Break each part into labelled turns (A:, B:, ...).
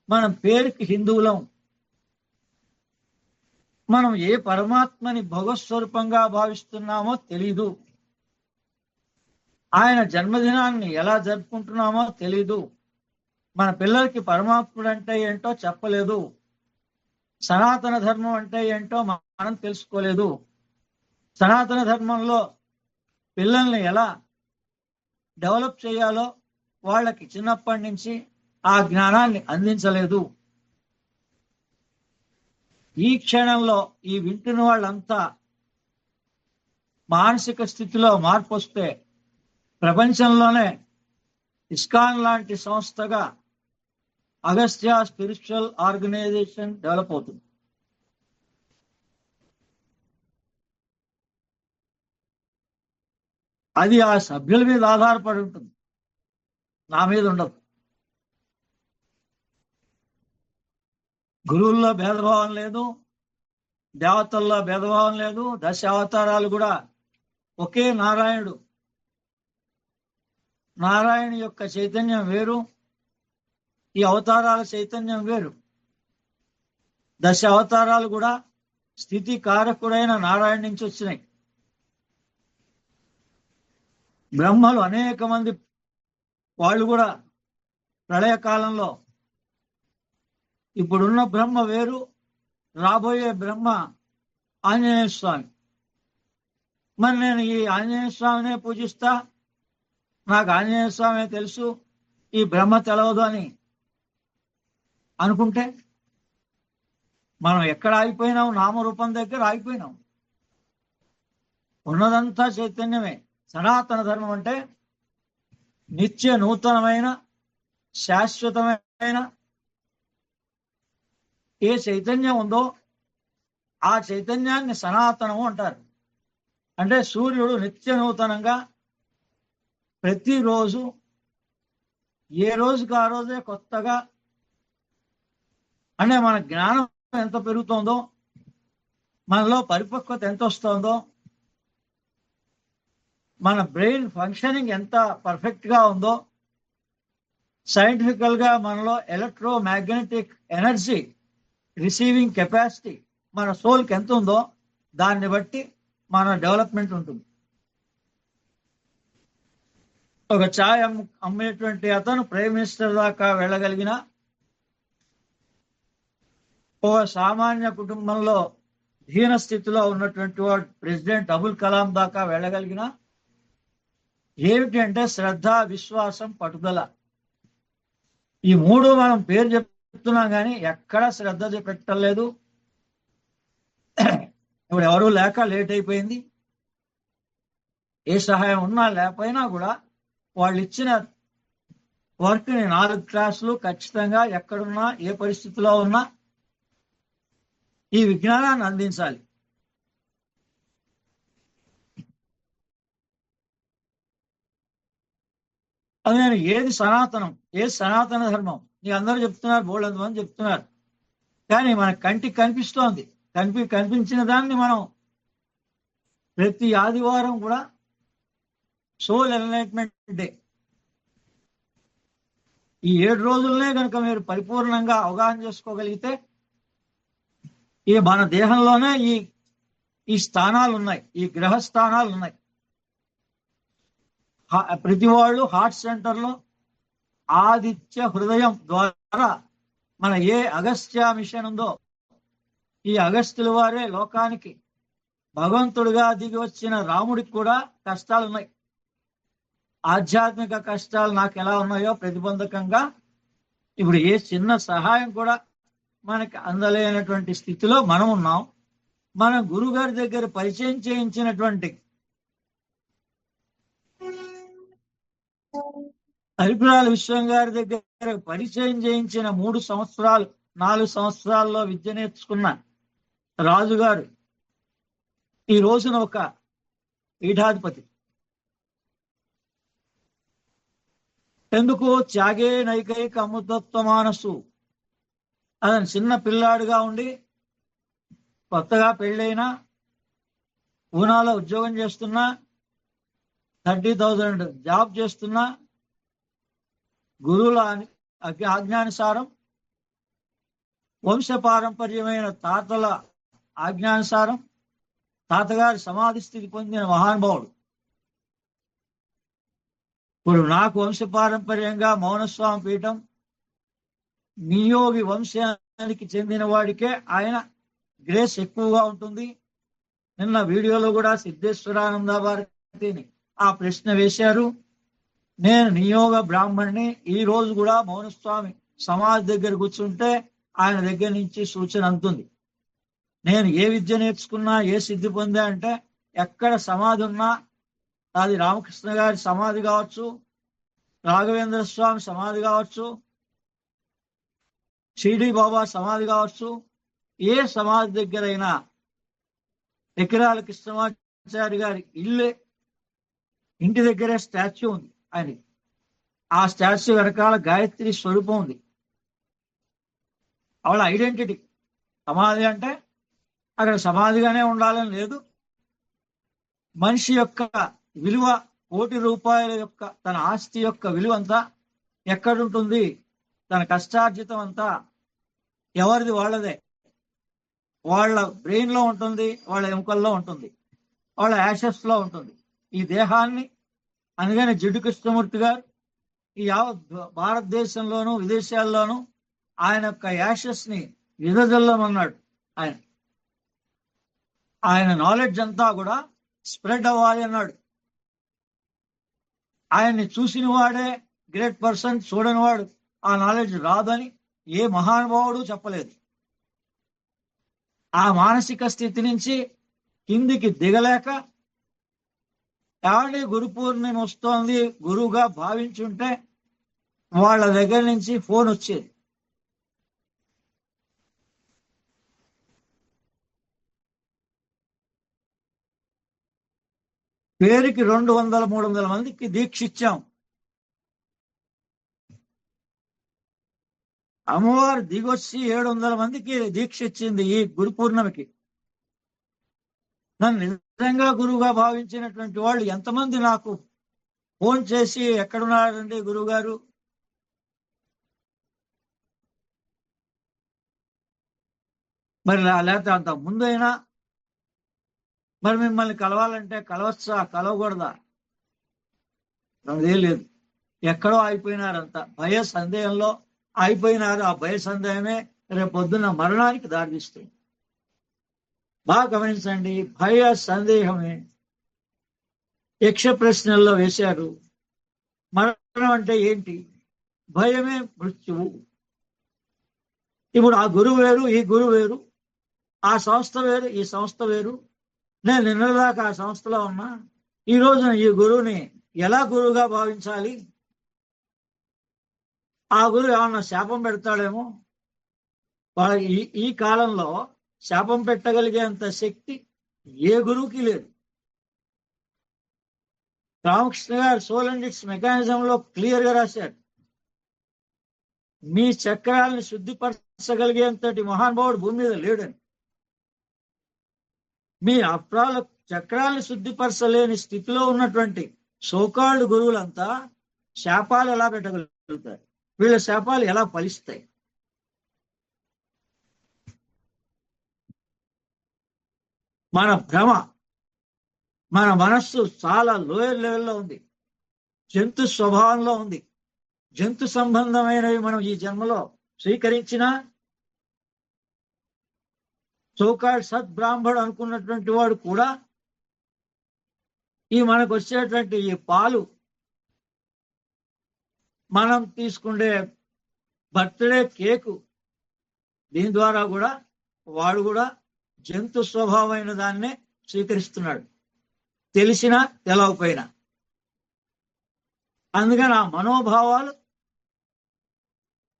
A: మనం పేరుకి హిందువులం. మనం ఏ పరమాత్మని భగవత్స్వరూపంగా భావిస్తున్నామో తెలీదు. ఆయన జన్మదినాన్ని ఎలా జరుపుకుంటున్నామో తెలీదు. మన పిల్లలకి పరమాత్ముడు అంటే ఏంటో చెప్పలేదు. సనాతన ధర్మం అంటే ఏంటో మనం తెలుసుకోలేదు. సనాతన ధర్మంలో పిల్లల్ని ఎలా డెవలప్ చేయాలో వాళ్ళకి చిన్నప్పటి నుంచి ఆ జ్ఞానాన్ని అందించలేదు. ఈ క్షణంలో ఈ వింటున్న వాళ్ళంతా మానసిక స్థితిలో మార్పు వస్తే ప్రపంచంలోనే ఇస్కాన్ లాంటి సంస్థగా అగస్త్య స్పిరిచువల్ ఆర్గనైజేషన్ డెవలప్ అవుతుంది. అది ఆ సభ్యుల మీద ఆధారపడి ఉంటుంది, నా మీద ఉండదు. గురువుల్లో భేదభావం లేదు, దేవతల్లో భేదభావం లేదు. 10 అవతారాలు కూడా ఒకే నారాయణుడు. నారాయణ యొక్క చైతన్యం వేరు, ఈ అవతారాల చైతన్యం వేరు. 10 అవతారాలు కూడా స్థితి కారకుడైన నారాయణ నుంచి వచ్చినాయి. బ్రహ్మలు అనేక మంది వాళ్ళు కూడా ప్రళయకాలంలో, ఇప్పుడున్న బ్రహ్మ వేరు, రాబోయే బ్రహ్మ ఆంజనేయ స్వామి. మరి నేను ఈ ఆంజనేయ స్వామినే పూజిస్తా, నాకు ఆంజనేయ స్వామి తెలుసు, ఈ బ్రహ్మ తెలవదు అని అనుకుంటే మనం ఎక్కడ ఆగిపోయినాం? నామరూపం దగ్గర ఆగిపోయినాం. ఉన్నదంతా చైతన్యమే. సనాతన ధర్మం అంటే నిత్య నూతనమైన శాశ్వతమైన ఏ చైతన్యం ఉందో ఆ చైతన్యాన్ని సనాతనము అంటారు. అంటే సూర్యుడు నిత్య నూతనంగా ప్రతిరోజు ఏ రోజుకి ఆ రోజే కొత్తగా, అంటే మన జ్ఞానం ఎంత పెరుగుతోందో, మనలో పరిపక్వత ఎంత వస్తుందో, మన బ్రెయిన్ ఫంక్షనింగ్ ఎంత పర్ఫెక్ట్ గా ఉందో, సైంటిఫికల్ గా మనలో ఎలక్ట్రోమాగ్నెటిక్ ఎనర్జీ రిసీవింగ్ కెపాసిటీ మన సోల్కి ఎంత ఉందో దాన్ని బట్టి మన డెవలప్మెంట్ ఉంటుంది. ఒక ఛాయ్ అమ్మేటువంటి అతను ప్రైమ్ మినిస్టర్ దాకా వెళ్ళగలిగిన, ఒక సామాన్య కుటుంబంలో దీన స్థితిలో ఉన్నటువంటి వాడు ప్రెసిడెంట్ అబుల్ కలాం దాకా వెళ్ళగలిగిన, ఏమిటి అంటే శ్రద్ధ, విశ్వాసం, పట్టుదల. ఈ మూడు మనం పేరు చెప్తున్నాం కానీ ఎక్కడా శ్రద్ధ పెట్టలేదు. ఇప్పుడు ఎవరు లేక లేట్ అయిపోయింది. ఏ సహాయం ఉన్నా లేకపోయినా కూడా వాళ్ళు ఇచ్చిన వర్క్ని 4 క్లాసులు ఖచ్చితంగా ఎక్కడున్నా ఏ పరిస్థితిలో ఉన్నా ఈ విజ్ఞానాన్ని అందించాలి. అది నేను ఏది సనాతనం, ఏది సనాతన ధర్మం నీ అందరూ చెప్తున్నారు, బోళ్ళంత మంది చెప్తున్నారు. కానీ మన కంటికి కనిపిస్తోంది. కనిపించిన దాన్ని మనం ప్రతి ఆదివారం కూడా సోల్ ఎన్లైట్మెంట్ డే, ఈ 7 రోజులనే కనుక మీరు పరిపూర్ణంగా అవగాహన చేసుకోగలిగితే ఈ మన దేహంలోనే ఈ స్థానాలు ఉన్నాయి, ఈ గ్రహ స్థానాలు ఉన్నాయి. ప్రతి వాళ్ళు హార్ట్ సెంటర్లో ఆదిత్య హృదయం ద్వారా మన ఏ అగస్త్య మిషన్ ఉందో, ఈ అగస్త్యుల వారే లోకానికి భగవంతుడిగా దిగి వచ్చిన రాముడికి కూడా కష్టాలు ఉన్నాయి. ఆధ్యాత్మిక కష్టాలు నాకు ఎలా ఉన్నాయో ప్రతిబంధకంగా ఇప్పుడు ఏ చిన్న సహాయం కూడా మనకి అందలేనటువంటి స్థితిలో మనం ఉన్నాం. మన గురుగారి దగ్గర పరిచయం చేయించినటువంటి అరిపురాల విశ్వం గారి దగ్గర పరిచయం చేయించిన 3 సంవత్సరాలు 4 సంవత్సరాల్లో విద్య నేర్చుకున్న రాజుగారు ఈ రోజున ఒక పీఠాధిపతి. ఎందుకు? త్యాగే నైకైక అమృతత్వ మానసు. అతను చిన్న పిల్లాడుగా ఉండి కొత్తగా పెళ్ళైనా, పూనాలో ఉద్యోగం చేస్తున్నా, 30,000 జాబ్ చేస్తున్నా, గురువుల ఆజ్ఞానుసారం వంశపారంపర్యమైన తాతల ఆజ్ఞానుసారం తాతగారి సమాధి స్థితి పొందిన మహానుభావుడు. ఇప్పుడు నాకు వంశపారంపర్యంగా మౌనస్వామి పీఠం నియోగి వంశానికి చెందిన వాడికే ఆయన గ్రేస్ ఎక్కువగా ఉంటుంది. నిన్న వీడియోలో కూడా సిద్ధేశ్వరానంద భారతిని ఆ ప్రశ్న వేశారు. నేను నియోగ బ్రాహ్మణ్ణి. ఈ రోజు కూడా మౌనస్వామి సమాధి దగ్గర కూర్చుంటే ఆయన దగ్గర నుంచి సూచన అందుతుంది. నేను ఏ విద్య నేర్చుకున్నా, ఏ సిద్ధి పొందా అంటే ఎక్కడ సమాధి ఉన్నా, అది రామకృష్ణ గారి సమాధి కావచ్చు, రాఘవేంద్ర స్వామి సమాధి కావచ్చు, షిరిడి బాబా సమాధి కావచ్చు, ఏ సమాధి దగ్గరైనా ఎకిరాల కృష్ణమాచారి గారి ఇంటి దగ్గరే స్టాచ్యూ ఉంది ఆయనకి. ఆ స్టాచ్యూ వెనకాల గాయత్రి స్వరూపం ఉంది. అవళ ఐడెంటిటీ. సమాధి అంటే అక్కడ సమాధిగానే ఉండాలని లేదు. మనిషి యొక్క విలువ, కోటి రూపాయల యొక్క తన ఆస్తి యొక్క విలువ అంతా ఎక్కడుంటుంది? తన కష్టార్జితం అంతా ఎవరిది వాళ్ళదే. వాళ్ళ బ్రెయిన్ లో ఉంటుంది, వాళ్ళ ఎముకల్లో ఉంటుంది, వాళ్ళ యాషెస్ లో ఉంటుంది. ఈ దేహాన్ని అందుకని జిడ్డు కృష్ణమూర్తి గారు ఈ యావత్ భారతదేశంలోనూ విదేశాల్లోనూ ఆయన యొక్క యాషెస్ ని విదజల్లమన్నాడు. ఆయన నాలెడ్జ్ అంతా కూడా స్ప్రెడ్ అవ్వాలి అన్నాడు. ఆయన్ని చూసిన వాడే గ్రేట్ పర్సన్, చూడని వాడు ఆ నాలెడ్జ్ రాదని ఏ మహానుభావుడు చెప్పలేదు. ఆ మానసిక స్థితి నుంచి కిందికి దిగలేక ఎవరి గురు పూర్ణిమ వస్తోంది గురువుగా భావించుంటే వాళ్ళ దగ్గర నుంచి ఫోన్ వచ్చేది. పేరుకి 200-300 మందికి దీక్ష ఇచ్చాం. అమ్మవారు దిగొచ్చి 700 మందికి దీక్ష ఇచ్చింది ఈ గురు పూర్ణమికి. నన్ను నిజంగా గురువుగా భావించినటువంటి వాళ్ళు ఎంతమంది నాకు ఫోన్ చేసి ఎక్కడున్నారండి గురువు గారు, మరి లేకపోతే అంత ముందైనా మరి మిమ్మల్ని కలవాలంటే కలవచ్చా, కలవకూడదా? అదే లేదు. ఎక్కడో అయిపోయినారంతా. భయ సందేహంలో అయిపోయినారు. ఆ భయ సందేహమే రేపు పొద్దున్న మరణానికి దారితీస్తుంది. బాగా గమనించండి. భయ సందేహమే యక్ష ప్రశ్నల్లో వేశారు. మరణం అంటే ఏంటి? భయమే మృత్యువు. ఇప్పుడు ఆ గురువు వేరు, ఈ గురువు వేరు, ఆ సంస్థ వేరు, ఈ సంస్థ వేరు. నేను నిన్నదాకా ఆ సంస్థలో ఉన్నా. ఈ రోజున ఈ గురువుని ఎలా గురువుగా భావించాలి? ఆ గురువు ఏమన్నా శాపం పెడతాడేమో. వాళ్ళ ఈ కాలంలో శాపం పెట్టగలిగేంత శక్తి ఏ గురువుకి లేదు. రామకృష్ణ గారు సోల్ అండ్ ఇట్స్ మెకానిజంలో క్లియర్ గా రాశారు. మీ చక్రాలను శుద్ధిపరచగలిగేంతటి మహానుభావుడు భూమి మీద లేడని. మీ అప్రాల చక్రాలను శుద్ధిపరచలేని స్థితిలో ఉన్నటువంటి సోకాళ్ళు గురువులంతా శాపాలు ఎలా పెట్టగలుగుతారు? వీళ్ళ శాపాలు ఎలా ఫలిస్తాయి? మన భ్రమ, మన మనస్సు చాలా లోయర్ లెవెల్లో ఉంది. జంతు స్వభావంలో ఉంది. జంతు సంబంధమైనవి మనం ఈ జన్మలో స్వీకరించినా సోకాల్ సద్బ్రాహ్మడు అనుకున్నటువంటి వాడు కూడా ఈ మనకు వచ్చేటువంటి ఈ పాలు, మనం తీసుకునే బర్త్డే కేకు, దీని ద్వారా కూడా వాడు కూడా జంతు స్వభావమైన దాన్నే స్వీకరిస్తున్నాడు, తెలిసినా తెలవకపోయినా. అందుకని ఆ మనోభావాలు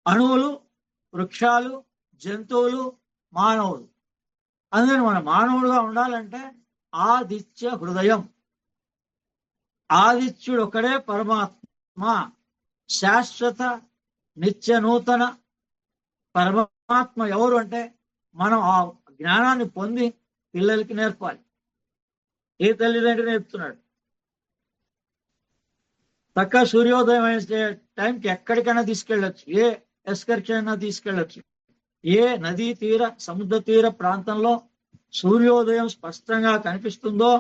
A: అణువులు, వృక్షాలు, జంతువులు, మానవులు. అందుకని మన మానవుడుగా ఉండాలంటే ఆదిత్య హృదయం. ఆదిత్యుడు ఒకడే పరమాత్మ. శాశ్వత నిత్య నూతన పరమాత్మ ఎవరు అంటే మనం ఆ జ్ఞానాన్ని పొంది పిల్లలకి నేర్పాలి. ఏ తల్లిదండ్రి నేర్పుతున్నాడు? చక్కగా సూర్యోదయం అయ్యే టైంకి ఎక్కడికైనా తీసుకెళ్ళచ్చు, ఏ ఎక్స్కర్షన్ అయినా తీసుకెళ్ళచ్చు. ఏ నదీ తీర సముద్ర తీర ప్రాంతంలో సూర్యోదయం స్పష్టంగా కనిపిస్తుందో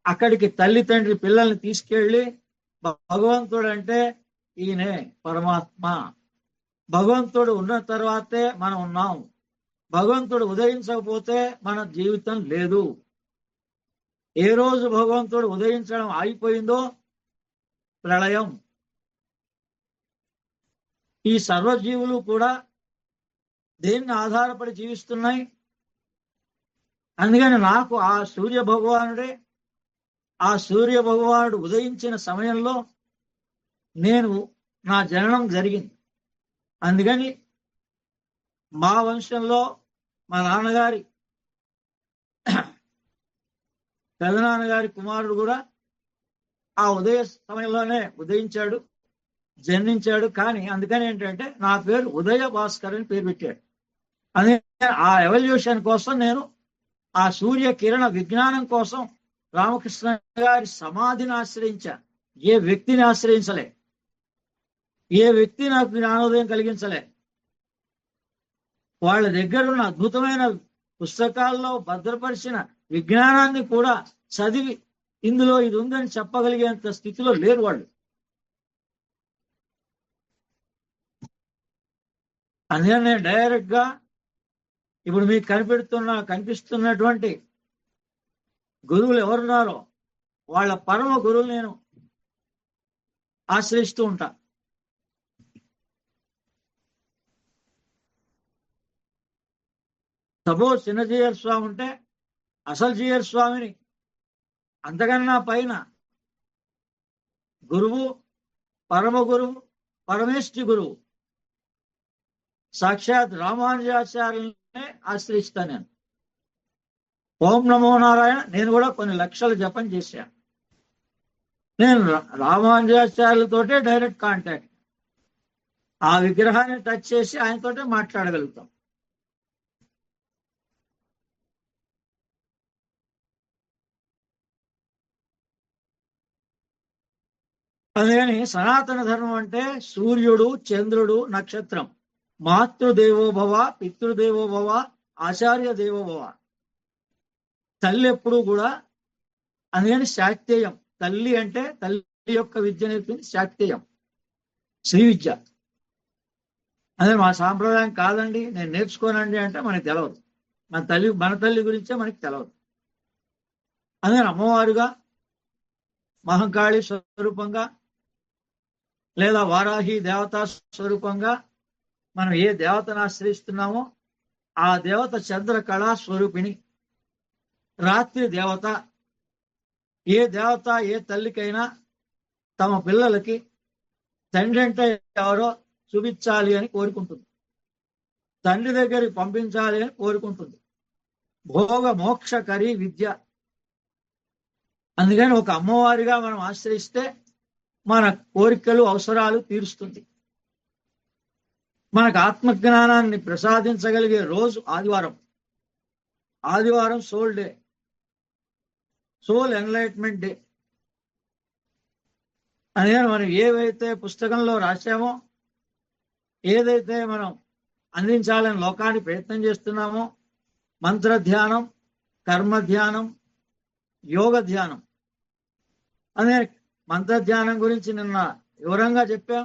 A: అక్కడికి తల్లి తండ్రి పిల్లల్ని తీసుకెళ్ళి భగవంతుడు అంటే ఈయనే పరమాత్మ, భగవంతుడు ఉన్న తర్వాతే మనం ఉన్నాం, భగవంతుడు ఉదయించకపోతే మన జీవితం లేదు. ఏ రోజు భగవంతుడు ఉదయించడం ఆగిపోయిందో ప్రళయం. ఈ సర్వజీవులు కూడా దేన్ని ఆధారపడి జీవిస్తున్నాయి? అందుకని నాకు ఆ సూర్య భగవానుడే, ఆ సూర్య భగవానుడు ఉదయించిన సమయంలో నా జననం జరిగింది. అందుకని మా వంశంలో మా నాన్నగారి పెదనాన్నగారి కుమారుడు కూడా ఆ ఉదయ సమయంలోనే ఉదయించాడు, జన్మించాడు. కానీ అందుకని ఏంటంటే నా పేరు ఉదయ భాస్కర్ అని పేరు పెట్టాడు. అందుకని ఆ ఎవల్యూషన్ కోసం నేను ఆ సూర్య కిరణ విజ్ఞానం కోసం రామకృష్ణ గారి సమాధిని ఆశ్రయించాను. ఏ వ్యక్తిని ఆశ్రయించలే, ఏ వ్యక్తి నాకు జ్ఞానోదయం కలిగించలే. వాళ్ళ దగ్గర ఉన్న అద్భుతమైన పుస్తకాల్లో భద్రపరిచిన విజ్ఞానాన్ని కూడా చదివి ఇందులో ఇది ఉందని చెప్పగలిగేంత స్థితిలో లేరు వాళ్ళు. అందుకనే డైరెక్ట్ గా ఇప్పుడు మీకు కనిపిస్తున్నటువంటి గురువులు ఎవరున్నారో వాళ్ళ పరమ గురువులు నేను ఆశ్రయిస్తూ ఉంటా. సపోజ్ చిన్నజీయర్ స్వామి ఉంటే అసలు జీయర్ స్వామిని అంతకన్నా పైన గురువు, పరమ గురువు, పరమేష్ఠి గురువు సాక్షాత్ రామానుజాచార్యులనే ఆశ్రయిస్తాను నేను. ఓం నమో నారాయణ నేను కూడా కొన్ని లక్షలు జపం చేశాను. నేను రామానుజాచార్యులతోటే డైరెక్ట్ కాంటాక్ట్. ఆ విగ్రహాన్ని టచ్ చేసి ఆయనతోటే మాట్లాడగలుగుతాం. అందుకని సనాతన ధర్మం అంటే సూర్యుడు, చంద్రుడు, నక్షత్రం, మాతృదేవోభవ, పితృదేవోభవ, ఆచార్య దేవోభవ. తల్లి ఎప్పుడు కూడా అందుకని శాక్తేయం. తల్లి అంటే తల్లి యొక్క విద్య నేర్పింది శాక్తేయం, శ్రీ విద్య. అదే మా సాంప్రదాయం కాదండి, నేను నేర్చుకోనండి అంటే మనకి తెలవదు. మన తల్లి గురించే మనకి తెలవదు. అందుకని అమ్మవారుగా, మహంకాళి స్వరూపంగా లేదా వారాహి దేవతా స్వరూపంగా మనం ఏ దేవతను ఆశ్రయిస్తున్నామో ఆ దేవత చంద్ర కళా స్వరూపిణి, రాత్రి దేవత. ఏ దేవత ఏ తల్లికైనా తమ పిల్లలకి తండ్రి అంటే ఎవరో చూపించాలి అని కోరుకుంటుంది, తండ్రి దగ్గరికి పంపించాలి అని కోరుకుంటుంది. భోగ మోక్షకరి విద్య. అందుకని ఒక అమ్మవారిగా మనం ఆశ్రయిస్తే మన కోరికలు, అవసరాలు తీరుస్తుంది. మనకు ఆత్మజ్ఞానాన్ని ప్రసాదించగలిగే రోజు ఆదివారం. ఆదివారం soul day, soul enlightenment day. అందుకని మనం ఏవైతే పుస్తకంలో రాశామో, ఏదైతే మనం అందించాలని లోకానికి ప్రయత్నం చేస్తున్నామో, మంత్ర ధ్యానం, కర్మ ధ్యానం, యోగ ధ్యానం. అదే మంత్ర ధ్యానం గురించి నిన్న వివరంగా చెప్పాం.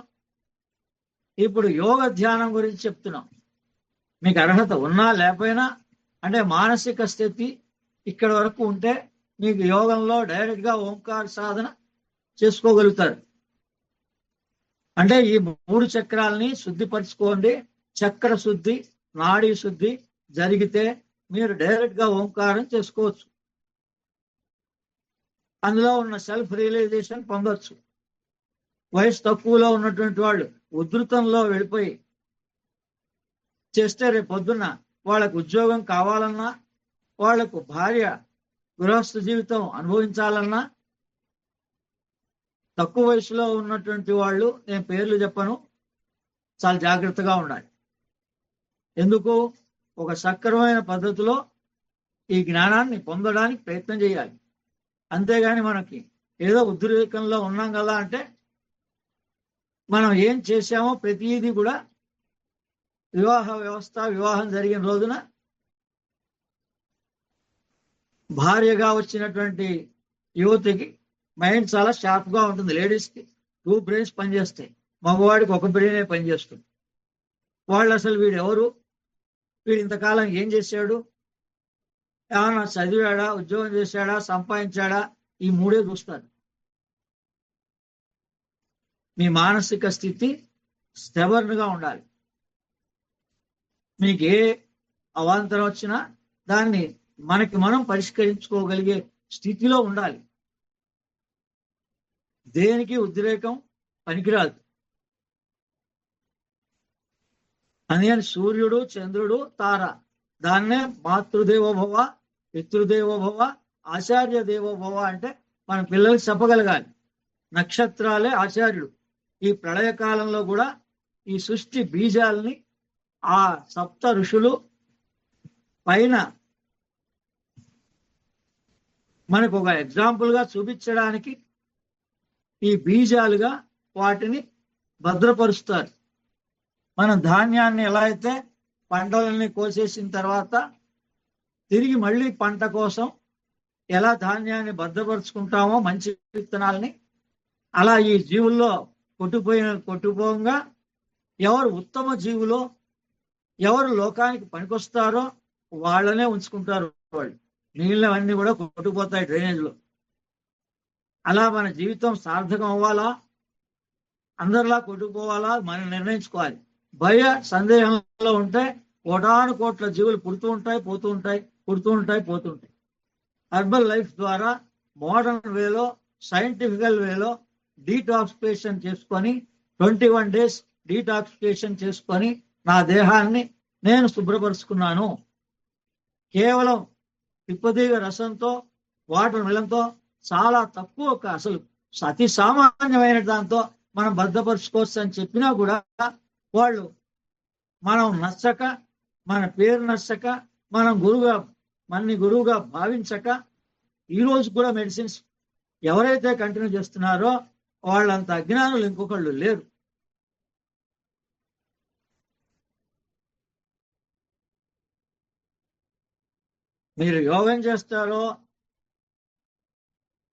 A: ఇప్పుడు యోగ ధ్యానం గురించి చెప్తున్నాం. మీకు అర్హత ఉన్నా లేకపోయినా, అంటే మానసిక స్థితి ఇక్కడ వరకు ఉంటే మీకు యోగంలో డైరెక్ట్ గా ఓంకార సాధన చేసుకోగలుగుతారు. అంటే ఈ 3 చక్రాలని శుద్ధిపరచుకోండి. చక్ర శుద్ధి, నాడీ శుద్ధి జరిగితే మీరు డైరెక్ట్ గా ఓంకారం చేసుకోవచ్చు. అందులో ఉన్న సెల్ఫ్ రియలైజేషన్ పొందొచ్చు. వయసు తక్కువలో ఉన్నటువంటి వాళ్ళు ఉధృతంలో వెళ్ళిపోయి చేస్తే రేపు పొద్దున్న వాళ్ళకు ఉద్యోగం కావాలన్నా, వాళ్లకు భార్య గృహస్థ జీవితం అనుభవించాలన్నా, తక్కువ వయసులో ఉన్నటువంటి వాళ్ళు, నేను పేర్లు చెప్పను, చాలా జాగ్రత్తగా ఉండాలి. ఎందుకు? ఒక సక్రమైన పద్ధతిలో ఈ జ్ఞానాన్ని పొందడానికి ప్రయత్నం చేయాలి. అంతేగాని మనకి ఏదో ఉద్రేకంలో ఉన్నాం కదా అంటే మనం ఏం చేశామో ప్రతిదీ కూడా వివాహ వ్యవస్థ, వివాహం జరిగిన రోజున భార్యగా వచ్చినటువంటి యువతికి మైండ్ చాలా షార్ప్ గా ఉంటుంది. లేడీస్ కి 2 బ్రెయిన్స్ పనిచేస్తాయి, మగవాడికి 1 బ్రెయినే పనిచేస్తుంది. వాళ్ళు అసలు వీడు ఎవరు, వీడు ఇంతకాలం ఏం చేశాడు, ఏమన్నా చదివాడా, ఉద్యోగం చేశాడా, సంపాదించాడా, ఈ 3 చూస్తారు. మీ మానసిక స్థితి స్టెబర్న్ గా ఉండాలి. మీకు ఏ అవాంతరం వచ్చినా దాన్ని మనకి మనం పరిష్కరించుకోగలిగే స్థితిలో ఉండాలి. దేనికి ఉద్రేకం పనికిరాదు. అందుకని సూర్యుడు, చంద్రుడు, తార, దాన్నే మాతృదేవోభవ, పితృదేవోభవ, ఆచార్య దేవోభవ అంటే మన పిల్లలకి చెప్పగలగాలి. నక్షత్రాలే ఆచార్యుడు. ఈ ప్రళయకాలంలో కూడా ఈ సృష్టి బీజాలని ఆ సప్త ఋషులు పైన మనకు ఒక ఎగ్జాంపుల్ గా చూపించడానికి ఈ బీజాలుగా వాటిని భద్రపరుస్తారు. మనం ధాన్యాన్ని ఎలా అయితే పంటలని కోసేసిన తర్వాత తిరిగి మళ్ళీ పంట కోసం ఎలా ధాన్యాన్ని భద్రపరుచుకుంటామో మంచి విత్తనాలని, అలా ఈ జీవుల్లో కొట్టుపోగా ఎవరు ఉత్తమ జీవులో, ఎవరు లోకానికి పనికొస్తారో వాళ్ళనే ఉంచుకుంటారు. వాళ్ళు నీళ్ళవన్నీ కూడా కొట్టుకుపోతాయి డ్రైనేజ్లో. అలా మన జీవితం సార్థకం అవ్వాలా, అందరిలా కొట్టుకుపోవాలా, మనం నిర్ణయించుకోవాలి. భయ సందేహంలో ఉంటే 1,000 కోట్ల జీవులు పుడుతూ ఉంటాయి, పోతూ ఉంటాయి, పుడుతూ ఉంటాయి, పోతూ ఉంటాయి. హెర్బల్ లైఫ్ ద్వారా మోడర్న్ వేలో, సైంటిఫికల్ వేలో డీటాక్సిఫికేషన్ చేసుకొని 21 days డీటాక్సిఫికేషన్ చేసుకొని నా దేహాన్ని నేను శుభ్రపరుచుకున్నాను. కేవలం తిప్పదీగ రసంతో, వాటర్ మిలంతో చాలా తక్కువ, అసలు అతి సామాన్యమైన దాంతో మనం భద్రపరుచుకోవచ్చు అని చెప్పినా కూడా వాళ్ళు మనం నచ్చక, మన పేరు నచ్చక, మనం గురువుగా భావించక ఈ రోజు కూడా మెడిసిన్స్ ఎవరైతే కంటిన్యూ చేస్తున్నారో వాళ్ళంత అజ్ఞానులు ఇంకొకళ్ళు లేరు. మీరు యోగం చేస్తారో,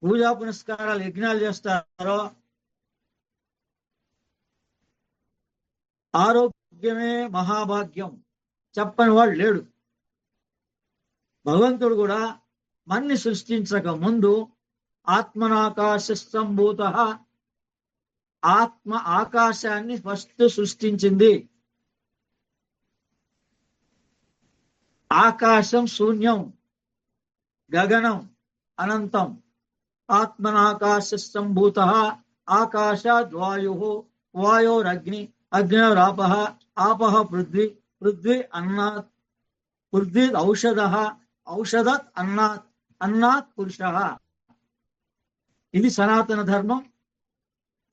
A: పూజా పునస్కారాలు, యజ్ఞాలు చేస్తారో, ఆరోగ్యమే మహాభాగ్యం చెప్పని వాడు లేడు. భగవంతుడు కూడా మన్ని సృష్టించక ముందు ఆత్మనాకాశ సంభూత, ఆత్మ ఆకాశాన్ని ఫస్ట్ సృష్టించింది. ఆకాశం శూన్యం, గగనం అనంతం. ఆత్మనాకాశ సంభూత, ఆకాశాద్ వాయు, వాయోరగ్ని, అగ్నిరాప, ఆపః పృథ్వీ, పృథ్వీ అన్నాత్, పృథ్వీ ఔషధః, ఔషధత్ అన్నాత్, అన్నాత్ పురుషః. ఇది సనాతన ధర్మం.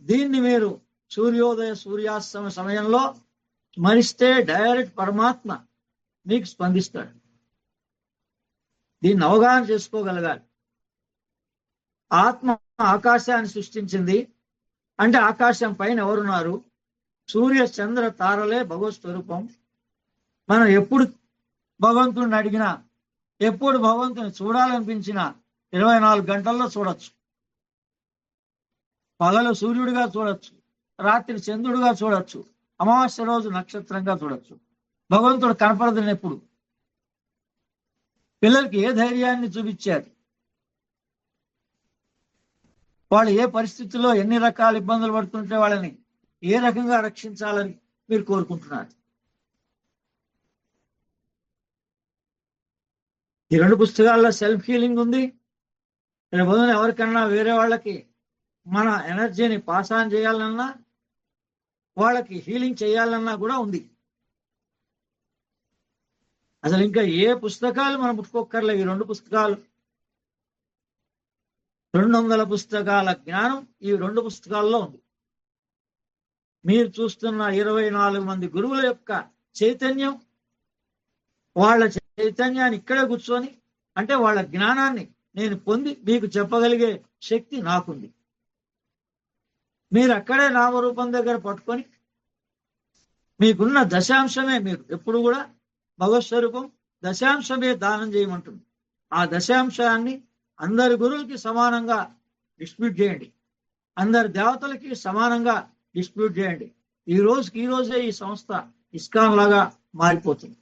A: దీన్ని మీరు సూర్యోదయ సూర్యాస్తమ సమయంలో స్మరిస్తే డైరెక్ట్ పరమాత్మ మీకు స్పందిస్తాడు. దీన్ని అవగాహన చేసుకోగలగాలి. ఆత్మ ఆకాశాన్ని సృష్టించింది అంటే ఆకాశం పైన ఎవరున్నారు? సూర్య చంద్ర తారలే భగవత్ స్వరూపం. మనం ఎప్పుడు భగవంతుడిని అడిగినా, ఎప్పుడు భగవంతుని చూడాలనిపించినా 24 గంటల్లో చూడొచ్చు. పగలు సూర్యుడిగా చూడొచ్చు, రాత్రి చంద్రుడిగా చూడొచ్చు, అమావాస్య రోజు నక్షత్రంగా చూడొచ్చు. భగవంతుడు కనపడదని ఎప్పుడు. పిల్లలకి ఏ ధైర్యాన్ని చూపించారు? వాళ్ళు ఏ పరిస్థితుల్లో ఎన్ని రకాల ఇబ్బందులు పడుతుంటే వాళ్ళని ఏ రకంగా రక్షించాలని మీరు కోరుకుంటున్నారు? ఈ 2 పుస్తకాల్లో సెల్ఫ్ హీలింగ్ ఉంది. రేపు ఎవరికన్నా వేరే వాళ్ళకి మన ఎనర్జీని పాస్ ఆన్ చేయాలన్నా, వాళ్ళకి హీలింగ్ చేయాలన్నా కూడా ఉంది. అసలు ఇంకా ఏ పుస్తకాలు మనం ముట్టుకోక్కర్లే. ఈ 2 పుస్తకాలు, 200 పుస్తకాల జ్ఞానం ఈ 2 పుస్తకాల్లో ఉంది. మీరు చూస్తున్న 24 మంది గురువుల యొక్క చైతన్యం, వాళ్ళ చైతన్యాన్ని ఇక్కడే కూర్చొని, అంటే వాళ్ళ జ్ఞానాన్ని నేను పొంది మీకు చెప్పగలిగే శక్తి నాకుంది. మీరు అక్కడే నామరూపం దగ్గర పట్టుకొని మీకున్న దశాంశమే, మీరు ఎప్పుడు కూడా భగవత్ స్వరూపం దశాంశమే దానం చేయమంటుంది. ఆ దశాంశాన్ని అందరి గురువులకి సమానంగా డిస్ట్రిబ్యూట్ చేయండి, అందరి దేవతలకి సమానంగా డిస్ట్రిబ్యూట్ చేయండి. ఈ రోజే ఈ సంస్థ ఇస్కాన్ లాగా మారిపోతుంది.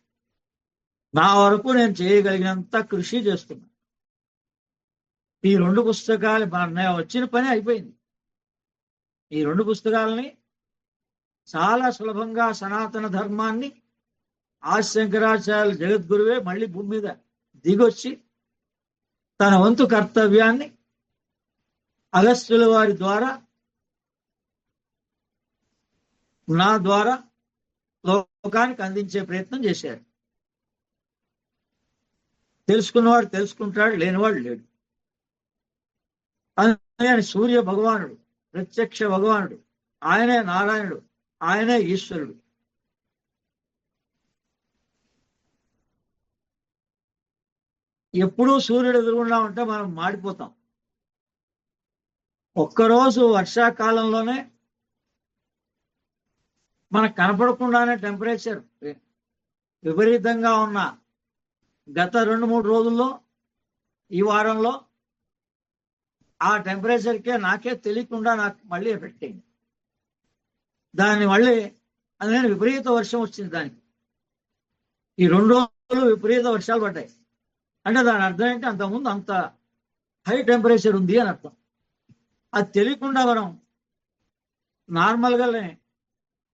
A: నా వరకు నేను చేయగలిగినంత కృషి చేస్తున్నా. ఈ 2 పుస్తకాలు వచ్చిన పని అయిపోయింది. ఈ 2 పుస్తకాలని చాలా సులభంగా సనాతన ధర్మాన్ని ఆదిశంకరాచార్యులు జగద్గురువే మళ్ళీ భూమి మీద దిగొచ్చి తన వంతు కర్తవ్యాన్ని అగస్త్యుల వారి ద్వారా, నా ద్వారా లోకానికి అందించే ప్రయత్నం చేశారు. తెలుసుకున్నవాడు తెలుసుకుంటాడు, లేనివాడు లేడు. ఆయన సూర్య భగవానుడు, ప్రత్యక్ష భగవానుడు, ఆయనే నారాయణుడు, ఆయనే ఈశ్వరుడు. ఎప్పుడూ సూర్యుడు ఎదురుగుండా ఉంటే మనం మాడిపోతాం. ఒక్కరోజు వర్షాకాలంలోనే మనకు కనపడకుండానే టెంపరేచర్ విపరీతంగా ఉన్న గత 2-3 రోజుల్లో, ఈ వారంలో ఆ టెంపరేచర్కే నాకే తెలియకుండా నాకు మళ్ళీ ఎఫెక్ట్ అయింది. దాన్ని మళ్ళీ అందుకని విపరీత వర్షం వచ్చింది. దానికి ఈ 2 రోజులు విపరీత వర్షాలు పడ్డాయి. అంటే దాని అర్థం ఏంటి, అంతకుముందు అంత హై టెంపరేచర్ ఉంది అని అర్థం. అది తెలియకుండా మనం నార్మల్గానే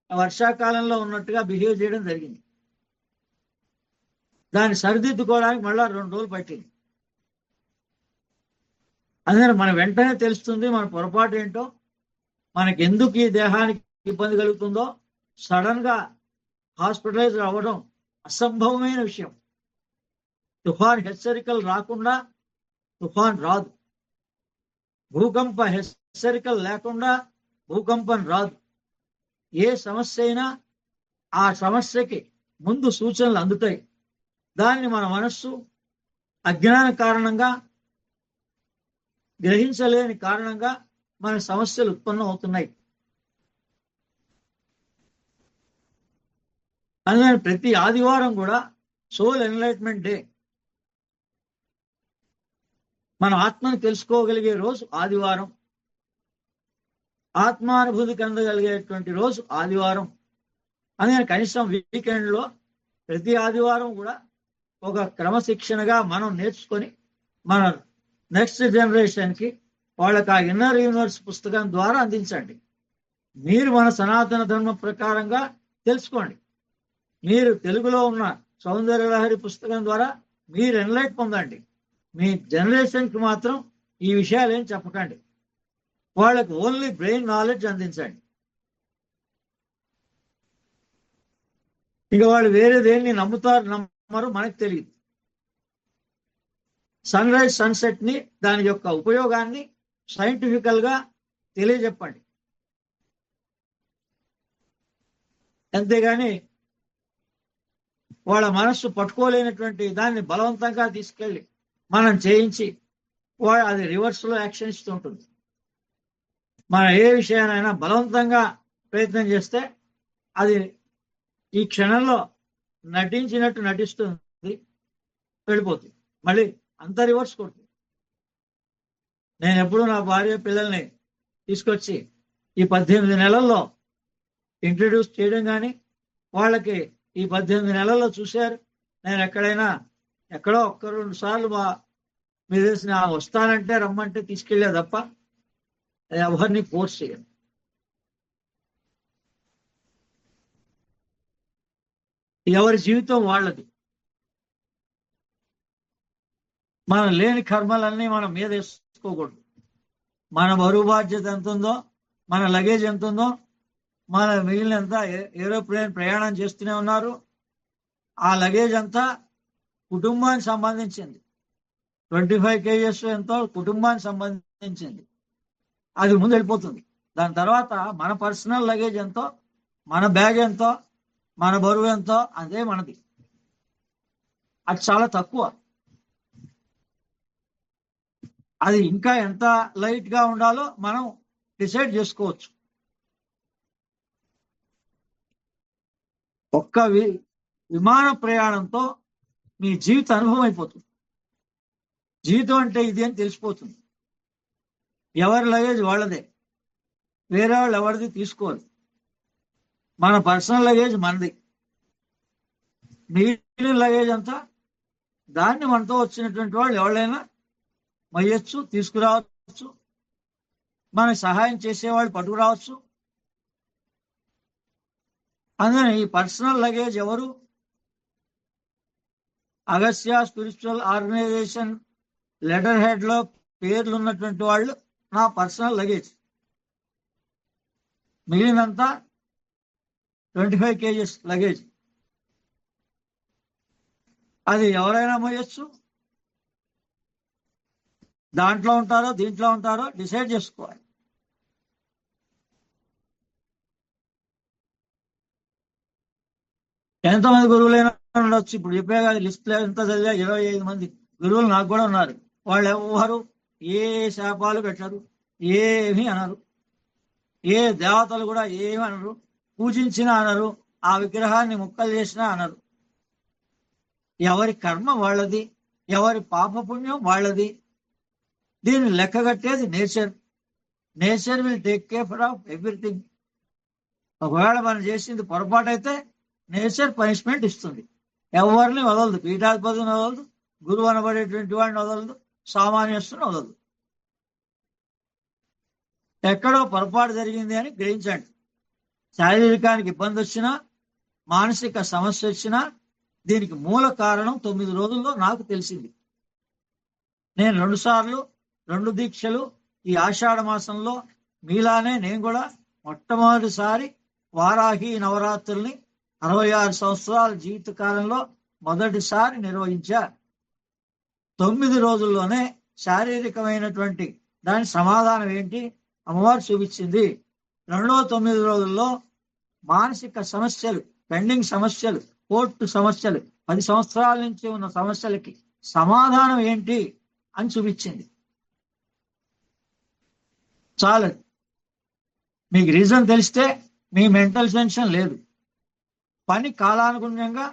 A: వర్షాకాలంలో ఉన్నట్టుగా బిహేవ్ చేయడం జరిగింది. దాన్ని సరిదిద్దుకోవడానికి మళ్ళీ 2 రోజులు పట్టింది. అందుకని మన వెంటనే తెలుస్తుంది మన పొరపాటు ఏంటో, మనకి ఎందుకు ఈ దేహానికి ఇబ్బంది కలుగుతుందో. సడన్ గా హాస్పిటలైజ్ అవ్వడం అసంభవమైన విషయం. తుఫాన్ హెచ్చరికలు రాకుండా తుఫాన్ రాదు, భూకంప హెచ్చరికలు లేకుండా భూకంపం రాదు. ఏ సమస్య అయినా ఆ సమస్యకి ముందు సూచనలు అందుతాయి. దాన్ని మన మనస్సు అజ్ఞాన కారణంగా, గ్రహించలేని కారణంగా మన సమస్యలు ఉత్పన్నం అవుతున్నాయి. అందుకని ప్రతి ఆదివారం కూడా సోల్ ఎన్లైట్మెంట్ డే, మన ఆత్మను తెలుసుకోగలిగే రోజు ఆదివారం, ఆత్మానుభూతి చెందగలిగేటువంటి రోజు ఆదివారం. అందుకని కనీసం వీకెండ్లో ప్రతి ఆదివారం కూడా ఒక క్రమశిక్షణగా మనం నేర్చుకొని మన నెక్స్ట్ జనరేషన్కి వాళ్ళకి ఆ ఇన్నర్ యూనివర్స్ పుస్తకం ద్వారా అందించండి. మీరు మన సనాతన ధర్మం ప్రకారంగా తెలుసుకోండి. మీరు తెలుగులో ఉన్న సౌందర్యలహరి పుస్తకం ద్వారా మీరు ఎన్లైట్ పొందండి. మీ జనరేషన్కి మాత్రం ఈ విషయాలు ఏం చెప్పకండి. వాళ్ళకి ఓన్లీ బ్రెయిన్ నాలెడ్జ్ అందించండి. ఇంకా వాళ్ళు వేరే దేన్ని నమ్ముతారు నమ్మరు మనకు తెలియదు. సన్ రైజ్ సన్సెట్ ని, దాని యొక్క ఉపయోగాన్ని సైంటిఫికల్ గా తెలియజెప్పండి. అంతేగాని వాళ్ళ మనస్సు పట్టుకోలేనటువంటి దాన్ని బలవంతంగా తీసుకెళ్ళి మనం చేయించి అది రివర్స్ లో యాక్షన్ ఇస్తుంటుంది. మనం ఏ విషయానైనా బలవంతంగా ప్రయత్నం చేస్తే అది ఈ క్షణంలో నటించినట్టు నటిస్తుంది, వెళ్ళిపోతుంది, మళ్ళీ అంత రివర్స్ కొడుతుంది. నేను ఎప్పుడు నా భార్య పిల్లల్ని తీసుకొచ్చి ఈ 18 నెలల్లో ఇంట్రడ్యూస్ చేయడం కానీ, వాళ్ళకి ఈ 18 నెలల్లో చూశారు నేను ఎక్కడో 1-2 సార్లు మీరు తెలిసిన వస్తానంటే రమ్మంటే తీసుకెళ్లే తప్ప ఎవరిని ఫోర్స్ చేయను. ఎవరి జీవితం వాళ్ళది. మనం లేని కర్మలన్నీ మనం మీద వేసుకోకూడదు. మన బరువు బాధ్యత ఎంత ఉందో, మన లగేజ్ ఎంత ఉందో, మన మిగిలినంతా ఏరోప్లేన్ ప్రయాణం చేస్తూనే ఉన్నారు. ఆ లగేజ్ అంతా కుటుంబానికి సంబంధించింది. 25 kgs ఎంతో కుటుంబానికి సంబంధించింది. అది ముందు వెళ్ళిపోతుంది. దాని తర్వాత మన పర్సనల్ లగేజ్ ఎంతో, మన బ్యాగ్ ఎంతో, మన బరువు ఎంతో అదే మనది. అది చాలా తక్కువ. అది ఇంకా ఎంత లైట్ గా ఉండాలో మనం డిసైడ్ చేసుకోవచ్చు. ఒక్క విమాన ప్రయాణంతో మీ జీవిత అనుభవం అయిపోతుంది. జీవితం అంటే ఇది అని తెలిసిపోతుంది. ఎవరి లగేజ్ వాళ్ళదే, వేరే వాళ్ళు ఎవరిది తీసుకోరు. మన పర్సనల్ లగేజ్ మనది, మిగిలిన లగేజ్ అంతా దాన్ని మనతో వచ్చినటువంటి వాళ్ళు ఎవరైనా మొయ్యొచ్చు, తీసుకురావచ్చు, మనకి సహాయం చేసేవాళ్ళు పట్టుకురావచ్చు. అందుకని ఈ పర్సనల్ లగేజ్ ఎవరు? Agastya spiritual organisation letter head లో పేర్లు ఉన్నటువంటి వాళ్ళు నా పర్సనల్ లగేజ్. మిగిలినంతా 25 kgs లగేజ్. అది ఎవరైనా మోయొచ్చు. దాంట్లో ఉంటారో దీంట్లో ఉంటారో డిసైడ్ చేసుకోవాలి. ఎంతమంది గురువులైనా ఉండొచ్చు. ఇప్పుడు చెప్పే కాదు, లిస్ట్ ఎంత చదివా 25 మంది గురువులు నాకు కూడా ఉన్నారు. వాళ్ళు ఎవరు ఏ శాపాలు పెట్టరు, ఏమీ అనరు, ఏ దేవతలు కూడా ఏమి అనరు, పూజించినా అనరు, ఆ విగ్రహాన్ని ముక్కలు చేసినా అనరు. ఎవరి కర్మ వాళ్ళది, ఎవరి పాపపుణ్యం వాళ్ళది. దీన్ని లెక్కగట్టేది nature. Nature will take care of everything. ఒకవేళ మనం చేసింది పొరపాటు అయితే నేచర్ పనిష్మెంట్ ఇస్తుంది. ఎవరిని వదలదు, పీఠాధిపతిని వదలదు, గురువు అనబడేటువంటి వాడిని వదలదు, సామాన్యస్తుని వదలదు. ఎక్కడో పొరపాటు జరిగింది అని గ్రహించండి. శారీరకానికి ఇబ్బంది వచ్చినా, మానసిక సమస్య వచ్చినా దీనికి మూల కారణం 9 రోజుల్లో నాకు తెలిసింది. నేను 2 సార్లు 2 దీక్షలు ఈ ఆషాఢ మాసంలో మీలానే నేను కూడా మొట్టమొదటిసారి వారాహి నవరాత్రుల్ని 66 సంవత్సరాల జీవిత కాలంలో మొదటిసారి నిర్వహించా. 9 రోజుల్లోనే శారీరకమైనటువంటి దాని సమాధానం ఏంటి అమ్మవారు చూపించింది. రెండో 9 రోజుల్లో మానసిక సమస్యలు, పెండింగ్ సమస్యలు, కోర్టు సమస్యలు, 10 సంవత్సరాల నుంచి ఉన్న సమస్యలకి సమాధానం ఏంటి అని చూపించింది. చాలదు. మీకు రీజన్ తెలిస్తే మీ మెంటల్ టెన్షన్ లేదు. పని కాలానుగుణంగా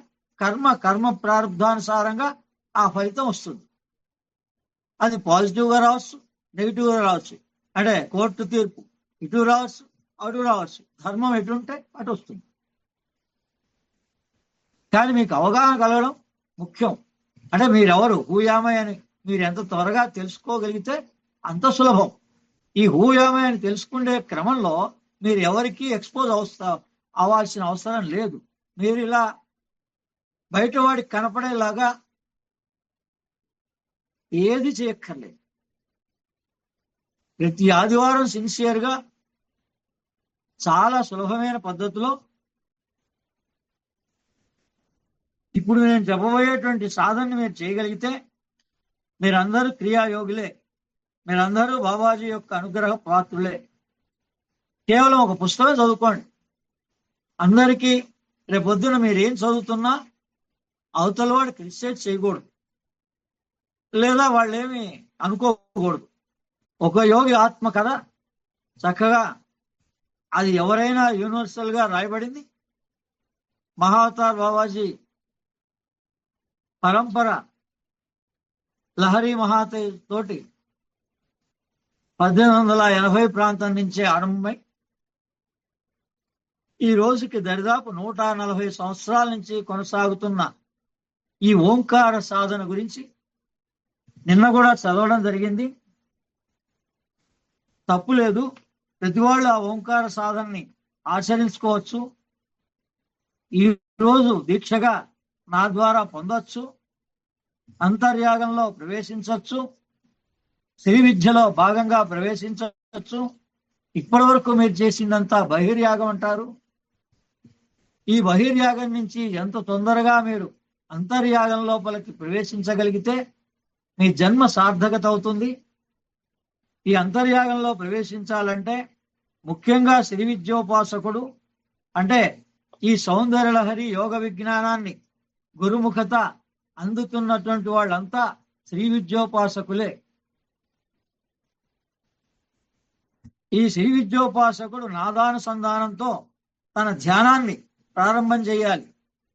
A: కర్మ ప్రారంధానుసారంగా ఆ ఫలితం వస్తుంది. అది పాజిటివ్గా రావచ్చు, నెగిటివ్గా రావచ్చు. అంటే కోర్టు తీర్పు ఇటు రావచ్చు, అటు రావచ్చు. ధర్మం ఎటుంటే అటు వస్తుంది. కానీ మీకు అవగాహన కలగడం ముఖ్యం. అంటే మీరెవరు, హూయామై అని మీరు ఎంత త్వరగా తెలుసుకోగలిగితే అంత సులభం. ఈ హూయామై అని తెలుసుకునే క్రమంలో మీరు ఎవరికి ఎక్స్పోజ్ అవ్వాల్సిన అవసరం లేదు. మీరు ఇలా బయటవాడికి కనపడేలాగా ఏది చేయక్కర్లేదు. ప్రతి ఆదివారం సిన్సియర్గా చాలా సులభమైన పద్ధతిలో ఇప్పుడు నేను చెప్పబోయేటువంటి సాధనని మీరు చేయగలిగితే మీరందరూ క్రియాయోగులే. మీరందరూ బాబాజీ యొక్క అనుగ్రహ పాత్రులే. కేవలం ఒక పుస్తకం చదువుకోండి. అందరికీ రేపొద్దున మీరు ఏం చదువుతున్నా అవతల వాడు క్రిటిసైజ్ చేయకూడదు, లేదా వాళ్ళేమి అనుకోకూడదు. ఒక యోగి ఆత్మ కథ చక్కగా అది ఎవరైనా యూనివర్సల్ గా రాయబడింది. మహావతార్ బాబాజీ పరంపర లహరి మహాతయ్య తోటి 1880 ప్రాంతం నుంచే ఆరంభమై ఈ రోజుకి దరిదాపు 140 సంవత్సరాల నుంచి కొనసాగుతున్న ఈ ఓంకార సాధన గురించి నిన్న కూడా చదవడం జరిగింది. తప్పు లేదు. ప్రతి వాళ్ళు ఆ ఓంకార సాధనని ఆచరించుకోవచ్చు. ఈ రోజు దీక్షగా నా ద్వారా పొందొచ్చు, అంతర్యాగంలో ప్రవేశించవచ్చు, శ్రీ విద్యలో భాగంగా ప్రవేశించవచ్చు. ఇప్పటి వరకు మీరు చేసిందంతా బహిర్యాగం అంటారు. ఈ బహిర్యాగం నుంచి ఎంత తొందరగా మీరు అంతర్యాగం లోపలికి ప్రవేశించగలిగితే మీ జన్మ సార్థకత అవుతుంది. ఈ అంతర్యాగంలో ప్రవేశించాలంటే ముఖ్యంగా శ్రీ విద్యోపాసకుడు, అంటే ఈ సౌందర్యలహరి యోగ విజ్ఞానాన్ని గురుముఖత అందుతున్నటువంటి వాళ్ళంతా శ్రీ విద్యోపాసకులే. ఈ శ్రీ విద్యోపాసకుడు నాదానుసంధానంతో తన ధ్యానాన్ని ప్రారంభం చేయాలి.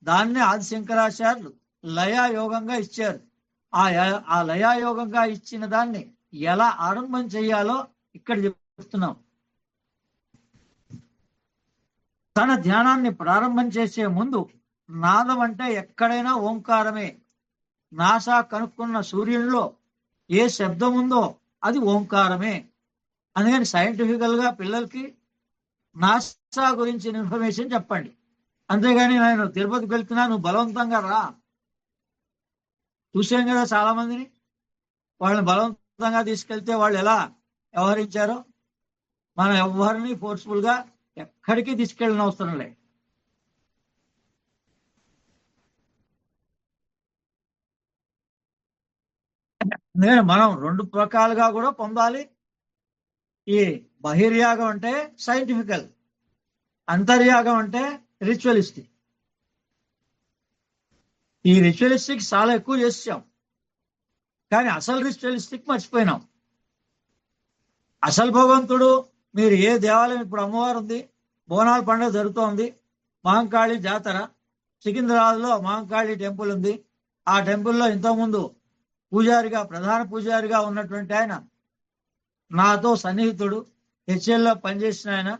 A: దాన్నే ఆదిశంకరాచార్యులు లయాయోగంగా ఇచ్చారు. ఆ లయాయోగంగా ఇచ్చిన దాన్ని ఎలా ఆరంభం చేయాలో ఇక్కడ చెప్తున్నాం. తన ధ్యానాన్ని ప్రారంభం చేసే ముందు నాదం అంటే ఎక్కడైనా ఓంకారమే. నాసా కనుక్కున్న సూర్యునిలో ఏ శబ్దం ఉందో అది ఓంకారమే. అందుకని సైంటిఫికల్ గా పిల్లలకి నాసా గురించి ఇన్ఫర్మేషన్ చెప్పండి. అంతేగాని నేను తిరుపతికి వెళ్తున్నా, నువ్వు బలవంతంగా రా. చూసాం కదా చాలా మందిని, వాళ్ళని బలవంతంగా తీసుకెళ్తే వాళ్ళు ఎలా వ్యవహరించారో. మనం ఎవరిని ఫోర్స్ఫుల్ గా ఎక్కడికి తీసుకెళ్ళిన అవసరం లేదు. అందుకని మనం రెండు ప్రకాలుగా కూడా పొందాలి. ఈ బహిర్యాగం అంటే సైంటిఫికల్, అంతర్యాగం అంటే రిచువలిస్టిక్. ఈ రిచువలిస్టిక్ చాలా ఎక్కువ చేసాం, కానీ అసలు రిచువలిస్టిక్ మర్చిపోయినాం. అసలు భగవంతుడు మీరు ఏ దేవాలయం, ఇప్పుడు అమ్మవారు ఉంది, బోనాల పండుగ జరుగుతోంది, మహంకాళి జాతర, సికింద్రాబాద్లో మహంకాళి టెంపుల్ ఉంది. ఆ టెంపుల్లో ఇంతకుముందు పూజారిగా, ప్రధాన పూజారిగా ఉన్నటువంటి ఆయన నాతో సన్నిహితుడు, హెచ్ఎల్లో పనిచేసిన ఆయన.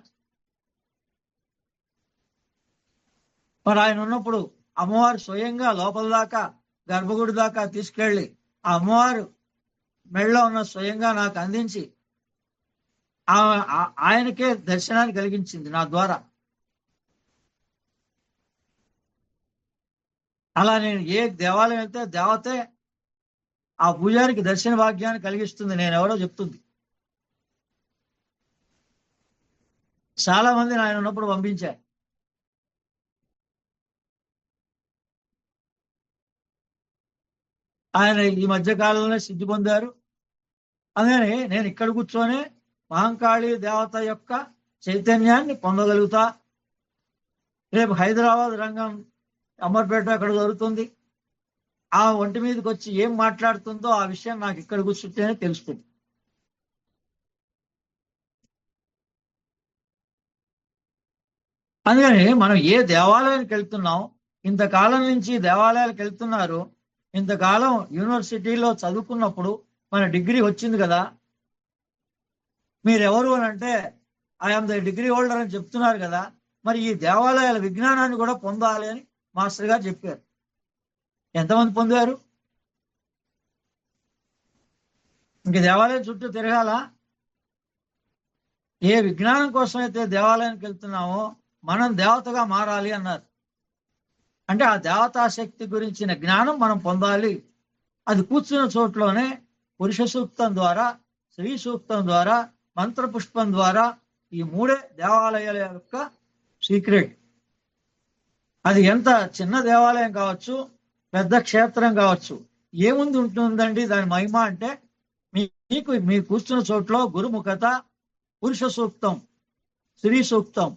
A: మరి ఆయన ఉన్నప్పుడు అమ్మవారు స్వయంగా లోపల దాకా, గర్భగుడి దాకా తీసుకెళ్ళి ఆ అమ్మవారు మెడలో ఉన్న స్వయంగా నాకు అందించి ఆయనకే దర్శనాన్ని కలిగించింది నా ద్వారా. అలా నేను ఏ దేవాలయం వెళ్తే దేవతే ఆ పూజారికి దర్శన భాగ్యాన్ని కలిగిస్తుంది, నేనెవరో చెప్తుంది. చాలా మందిని ఆయన ఉన్నప్పుడు పంపించారు. ఆయన ఈ మధ్య కాలంలోనే సిద్ధి పొందారు. అందుకని నేను ఇక్కడ కూర్చొని మహంకాళి దేవత యొక్క చైతన్యాన్ని పొందగలుగుతా. రేపు హైదరాబాద్ రంగం అమర్పేట అక్కడ జరుగుతుంది. ఆ ఒంటి మీదకి వచ్చి ఏం మాట్లాడుతుందో ఆ విషయం నాకు ఇక్కడ కూర్చుంటేనే తెలుస్తుంది. అందుకని మనం ఏ దేవాలయానికి వెళ్తున్నాం, ఇంతకాలం నుంచి దేవాలయాలకు వెళ్తున్నారు, ఇంతకాలం యూనివర్సిటీలో చదువుకున్నప్పుడు మన డిగ్రీ వచ్చింది కదా, మీరెవరు అని అంటే ఐఎమ్ ద డిగ్రీ హోల్డర్ అని చెప్తున్నారు కదా, మరి ఈ దేవాలయాల విజ్ఞానాన్ని కూడా పొందాలి అని మాస్టర్ గారు చెప్పారు. ఎంతమంది పొందారు? ఇంక దేవాలయం చుట్టూ తిరగాల? ఏ విజ్ఞానం కోసం అయితే దేవాలయానికి వెళ్తున్నామో మనం దేవతగా మారాలి అన్నారు. అంటే ఆ దేవతా శక్తి గురించిన జ్ఞానం మనం పొందాలి. అది కూర్చున్న చోట్లోనే పురుష సూక్తం ద్వారా, స్త్రీ సూక్తం ద్వారా, మంత్రపుష్పం ద్వారా, ఈ మూడే దేవాలయాల యొక్క సీక్రెట్. అది ఎంత చిన్న దేవాలయం కావచ్చు, పెద్ద క్షేత్రం కావచ్చు, ఏముంది ఉంటుందండి దాని మహిమ అంటే, మీకు మీ కూర్చున్న చోట్లో గురుముఖత, పురుష సూక్తం, స్త్రీ సూక్తం,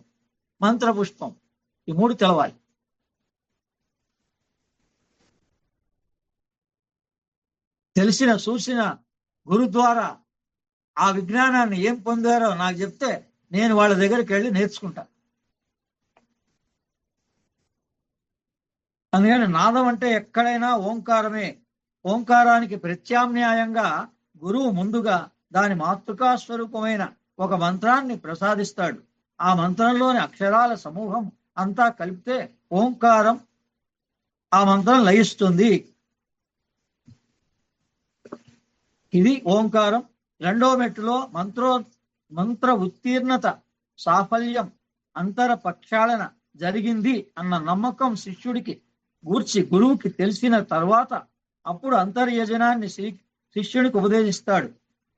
A: మంత్రపుష్పం, ఈ మూడు తెలవాలి. తెలిసిన చూసిన గురు ద్వారా ఆ విజ్ఞానాన్ని ఏం పొందారో నాకు చెప్తే నేను వాళ్ళ దగ్గరికి వెళ్ళి నేర్చుకుంటా. అందుకని నాదం అంటే ఎక్కడైనా ఓంకారమే. ఓంకారానికి ప్రత్యామ్నాయంగా గురువు ముందుగా దాని మాతృకా స్వరూపమైన ఒక మంత్రాన్ని ప్రసాదిస్తాడు. ఆ మంత్రంలోని అక్షరాల సమూహం అంతా కలిపితే ఓంకారం, ఆ మంత్రం లయిస్తుంది. ఇది ఓంకారం. రెండో మెట్టులో మంత్ర ఉత్తీర్ణత, సాఫల్యం, అంతర ప్రక్షాళన జరిగింది అన్న నమ్మకం శిష్యుడికి గూర్చి గురువుకి తెలిసిన తర్వాత అప్పుడు అంతర్యజనాన్ని శిష్యునికి ఉపదేశిస్తాడు.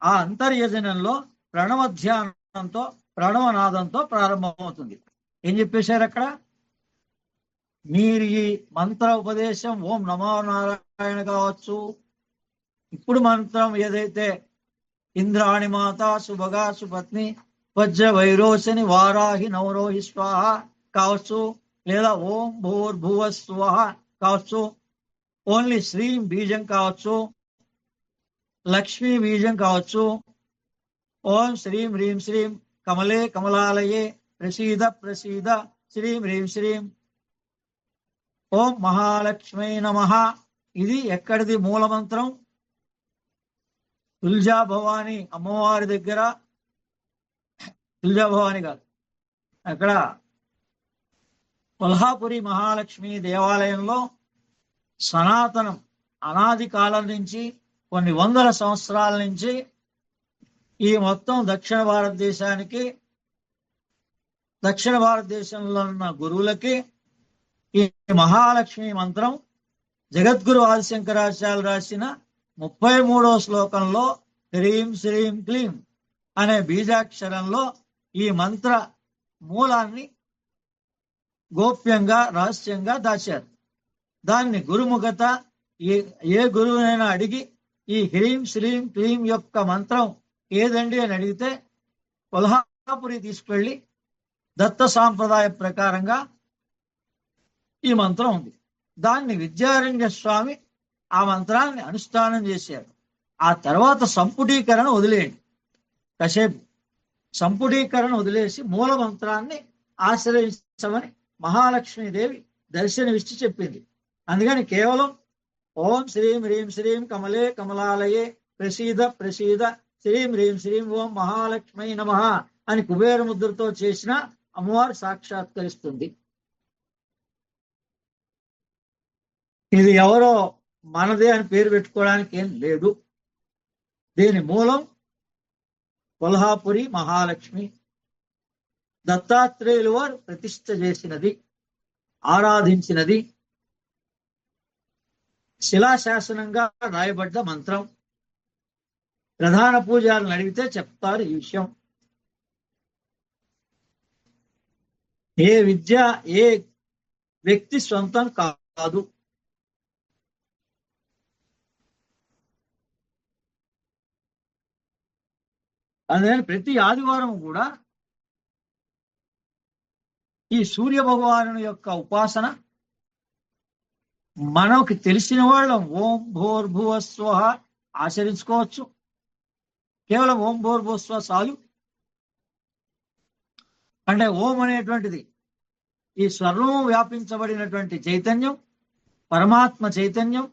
A: ఆ అంతర్యజనంలో ప్రణవ ధ్యానంతో, ప్రణవనాదంతో ప్రారంభమవుతుంది. ఏం చెప్పేశారు అక్కడ? మీరు ఈ మంత్ర ఉపదేశం ఓం నమో నారాయణ కావచ్చు, ఇప్పుడు మంత్రం ఏదైతే ఇంద్రాణి మాత సుభగా సుపత్ని వజ్ర వైరోచని వారాహి నవరోహి స్వాహ కావచ్చు, లేదా ఓం భూర్భువ స్వాహ కావచ్చు, ఓన్లీ శ్రీం బీజం కావచ్చు, లక్ష్మీ బీజం కావచ్చు, ఓం శ్రీం హ్రీం శ్రీం కమలే కమలాలయే ప్రసీద ప్రసీద శ్రీం హ్రీం శ్రీం ఓం మహాలక్ష్మీ నమః. ఇది ఎక్కడిది మూలమంత్రం? తుల్జా భవాని అమ్మవారి దగ్గర, తుల్జా భవాని కాదు, అక్కడ కొల్హాపురి మహాలక్ష్మి దేవాలయంలో సనాతనం అనాది కాలం నుంచి కొన్ని వందల సంవత్సరాల నుంచి ఈ మొత్తం దక్షిణ భారతదేశంలో ఉన్న గురువులకి ఈ మహాలక్ష్మి మంత్రం జగద్గురు ఆదిశంకరాచార్యులు రాసిన 33వ శ్లోకంలో హ్రీం శ్రీం క్లీం అనే బీజాక్షరంలో ఈ మంత్ర మూలాన్ని గోప్యంగా రహస్యంగా దాచారు. దాన్ని గురుముఖత ఏ గురువునైనా అడిగి ఈ హ్రీం శ్రీం క్లీం యొక్క మంత్రం ఏదండి అని అడిగితే కొల్హాపురి తీసుకెళ్లి దత్త సాంప్రదాయ ప్రకారంగా ఈ మంత్రం ఉంది. దాన్ని విద్యారణ్య స్వామి ఆ మంత్రాన్ని అనుష్ఠానం చేశారు. ఆ తర్వాత సంపుటీకరణ వదిలేయండి, కాసేపు సంపుటీకరణ వదిలేసి మూల మంత్రాన్ని ఆశ్రయించమని మహాలక్ష్మీదేవి దర్శనమిచ్చి చెప్పింది. అందుకని కేవలం ఓం శ్రీం హ్రీం శ్రీం కమలే కమలాలయే ప్రసీద ప్రసీద శ్రీం హ్రీం శ్రీం ఓం మహాలక్ష్మీ నమః అని కుబేర ముద్రతో చేసిన అమ్మవారు సాక్షాత్కరిస్తుంది. ఇది ఎవరో మనదే అని పేరు పెట్టుకోవడానికి ఏం లేదు. దీని మూలం కొల్హాపురి మహాలక్ష్మి దత్తాత్రేయులు వారు ప్రతిష్ఠ చేసినది, ఆరాధించినది, శిలాశాసనంగా రాయబడ్డ మంత్రం. ప్రధాన పూజారులను అడిగితే చెప్తారు ఈ విషయం. ఏ విద్య ఏ వ్యక్తి సొంతం కాదు. అందుకని ప్రతి ఆదివారం కూడా ఈ సూర్య భగవాను యొక్క ఉపాసన మనకి తెలిసిన వాళ్ళం ఓం భూర్భువస్వ ఆచరించుకోవచ్చు. కేవలం ఓం భూర్భువస్వ చాలు. అంటే ఓం అనేటువంటిది ఈ సర్వం వ్యాపించబడినటువంటి చైతన్యం, పరమాత్మ చైతన్యం.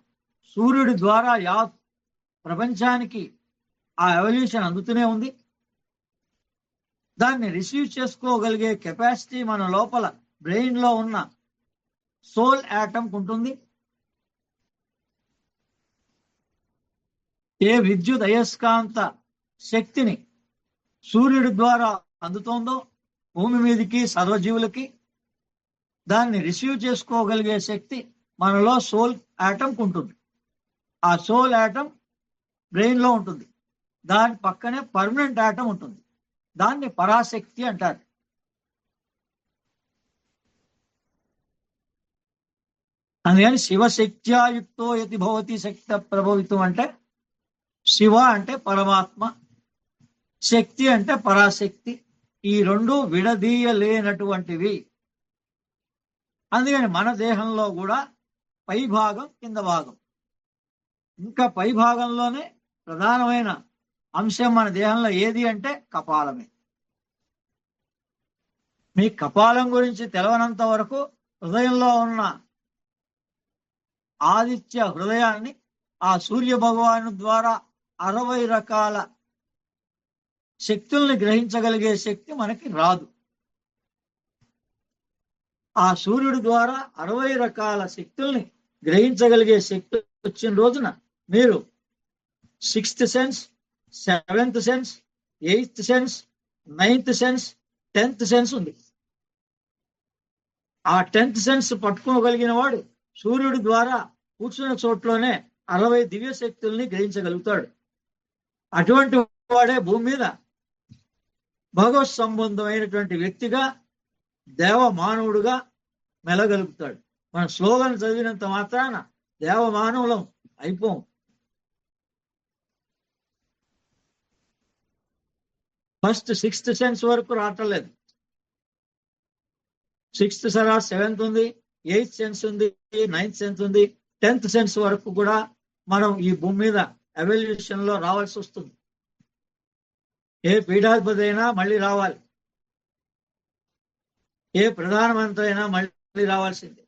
A: సూర్యుడి ద్వారా ప్రపంచానికి ఆ ఎవల్యూషన్ అందుతూనే ఉంది. దాన్ని రిసీవ్ చేసుకోగలిగే కెపాసిటీ మన లోపల బ్రెయిన్ లో ఉన్న సోల్ యాటమ్ ఉంటుంది. ఏ విద్యుత్ అయస్కాంత శక్తిని సూర్యుడి ద్వారా అందుతోందో భూమి మీదకి సర్వజీవులకి, దాన్ని రిసీవ్ చేసుకోగలిగే శక్తి మనలో సోల్ యాటమ్ ఉంటుంది. ఆ సోల్ యాటమ్ బ్రెయిన్ లో ఉంటుంది. దాని పక్కనే పర్మనెంట్ యాటమ్ ఉంటుంది. దాన్ని పరాశక్తి అంటారు. అందుకని శివశక్త్యాయుక్తో యతి భవతి శక్తి ప్రభవితం అంటే శివ అంటే పరమాత్మ, శక్తి అంటే పరాశక్తి. ఈ రెండు విడదీయలేనటువంటివి. అందుకని మన దేహంలో కూడా పై భాగం కింద భాగం, ఇంకా పై భాగంలోనే ప్రధానమైన అంశం మన దేహంలో ఏది అంటే కపాలమే. మీ కపాలం గురించి తెలవనంత వరకు హృదయంలో ఉన్న ఆదిత్య హృదయాన్ని ఆ సూర్య భగవాను ద్వారా 60 రకాల శక్తుల్ని గ్రహించగలిగే శక్తి మనకి రాదు. ఆ సూర్యుడి ద్వారా 60 రకాల శక్తుల్ని గ్రహించగలిగే శక్తి వచ్చిన రోజున మీరు 6th sense, 7th sense, 8th sense, 9th sense, 10th sense ఉంది. ఆ 10th సెన్స్ పట్టుకోగలిగిన వాడు సూర్యుడి ద్వారా కూర్చున్న చోట్లోనే 60 దివ్య శక్తుల్ని గ్రహించగలుగుతాడు. అటువంటి వాడే భూమి మీద భగవత్ సంబంధమైనటువంటి వ్యక్తిగా, దేవ మానవుడుగా మెలగలుగుతాడు. మన స్లోగన్ చదివినంత మాత్రాన దేవ మానవులం అయిపోం. ఫస్ట్ 6th సెన్స్ వరకు రావట్లేదు. 6th సరా 7th ఉంది, 8th సెన్స్ ఉంది, 9th సెన్స్ ఉంది, 10th సెన్స్ వరకు కూడా మనం ఈ భూమి మీద ఎవల్యూషన్ లో రావాల్సి వస్తుంది. ఏ పీఠాధిపతి అయినా మళ్ళీ రావాలి, ఏ ప్రధానమంత్రి అయినా మళ్ళీ రావాల్సిందే.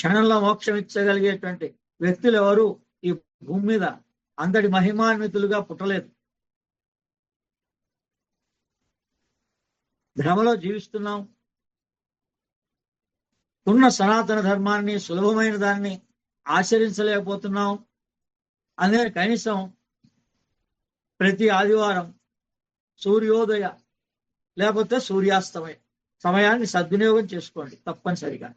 A: క్షణంలో మోక్షం ఇచ్చగలిగేటువంటి వ్యక్తులు ఎవరు ఈ భూమి మీద అంతటి మహిమాన్వితులుగా పుట్టలేదు. భ్రమలో జీవిస్తున్నాం. ఉన్న సనాతన ధర్మాన్ని, సులభమైన దాన్ని ఆచరించలేకపోతున్నాం. అందుకని కనీసం ప్రతి ఆదివారం సూర్యోదయ లేకపోతే సూర్యాస్తమయ సమయాన్ని సద్వినియోగం చేసుకోండి తప్పనిసరిగా.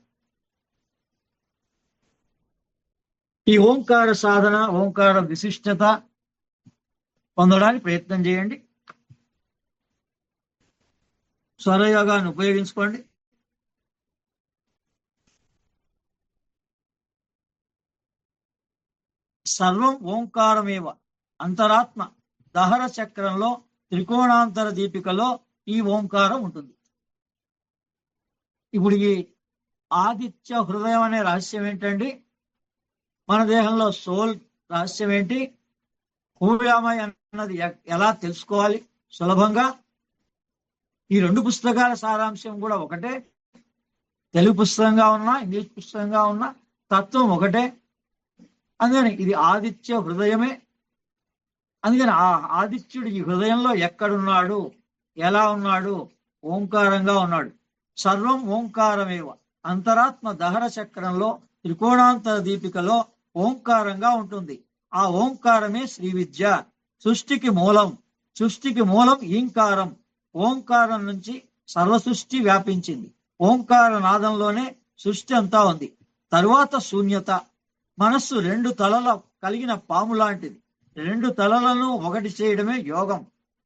A: ఈ ఓంకార సాధన, ఓంకార విశిష్టత పొందడానికి ప్రయత్నం చేయండి. స్వరయోగాన్ని ఉపయోగించుకోండి. సర్వం ఓంకారమేవ అంతరాత్మ దహర చక్రంలో త్రికోణాంతర దీపికలో ఈ ఓంకారం ఉంటుంది. ఇప్పుడు ఈ ఆదిత్య హృదయం అనే రహస్యం ఏంటండి? మన దేహంలో సోల్ రహస్యం ఏంటి? హూయామై అన్నది ఎలా తెలుసుకోవాలి సులభంగా? ఈ రెండు పుస్తకాల సారాంశం కూడా ఒకటే. తెలుగు పుస్తకంగా ఉన్నా, ఇంగ్లీష్ పుస్తకంగా ఉన్నా తత్వం ఒకటే. అందుకని ఇది ఆదిత్య హృదయమే. అందుకని ఆ ఆదిత్యుడు ఈ హృదయంలో ఎక్కడున్నాడు, ఎలా ఉన్నాడు? ఓంకారంగా ఉన్నాడు. సర్వం ఓంకారమేవ అంతరాత్మ దహర చక్రంలో త్రికోణాంతర దీపికలో ఓంకారంగా ఉంటుంది. ఆ ఓంకారమే శ్రీ విద్య. సృష్టికి మూలం. సృష్టికి మూలం ఈంకారం. ఓంకారం నుంచి సర్వసృష్టి వ్యాపించింది. ఓంకార నాదంలోనే సృష్టి అంతా ఉంది. తరువాత శూన్యత. మనస్సు రెండు తలల కలిగిన పాము లాంటిది. రెండు తలలను ఒకటి చేయడమే యోగం.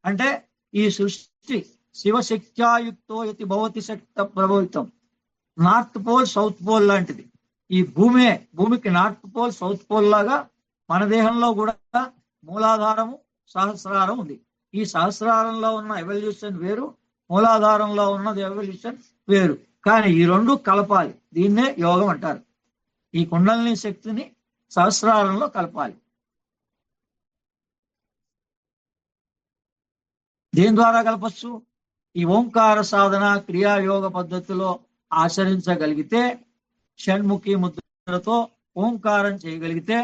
A: అంటే ఈ సృష్టి శివశక్త్యాయుక్తో యతి భవతి శక్త ప్రభావితం. నార్త్ పోల్, సౌత్ పోల్ లాంటిది. ఈ భూమికి నార్త్ పోల్, సౌత్ పోల్ లాగా మన దేహంలో కూడా మూలాధారము, సహస్రారం ఉంది. ఈ సహస్రారంలో ఉన్న ఎవల్యూషన్ వేరు, మూలాధారంలో ఉన్నది ఎవల్యూషన్ వేరు. కానీ ఈ రెండు కలపాలి. దీన్నే యోగం అంటారు. ఈ కుండలిని శక్తిని సహస్రారంలో కలపాలి. దేని ద్వారా కలపచ్చు? ఈ ఓంకార సాధన క్రియాయోగ పద్ధతిలో ఆచరించగలిగితే, షణ్ముఖి ముద్రతో ఓంకారం చేయగలిగితే,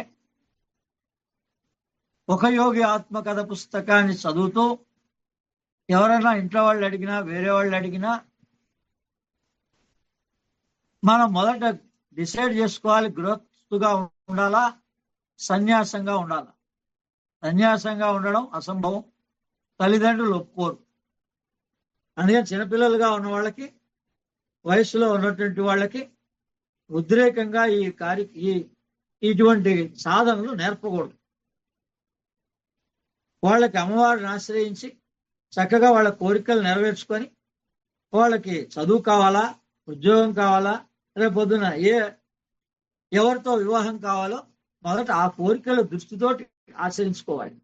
A: ఒక యోగి ఆత్మకథ పుస్తకాన్ని చదువుతూ ఎవరైనా ఇంట్లో వాళ్ళు అడిగినా, వేరే వాళ్ళు అడిగినా, మనం మొదట డిసైడ్ చేసుకోవాలి, గృహస్థుగా ఉండాలా, సన్యాసంగా ఉండాలా. సన్యాసంగా ఉండడం అసంభవం, తల్లిదండ్రులు ఒప్పుకోరు. అందుకని చిన్నపిల్లలుగా ఉన్న వాళ్ళకి, వయసులో ఉన్నటువంటి వాళ్ళకి ఉద్రేకంగా ఇటువంటి సాధనలు నేర్పకూడదు. వాళ్ళకి అమ్మవారిని ఆశ్రయించి చక్కగా వాళ్ళ కోరికలు నెరవేర్చుకొని, వాళ్ళకి చదువు కావాలా, ఉద్యోగం కావాలా, రేపొద్దున ఎవరితో వివాహం కావాలో మొదట ఆ కోరికల దృష్టితోటి ఆచరించుకోవాలి.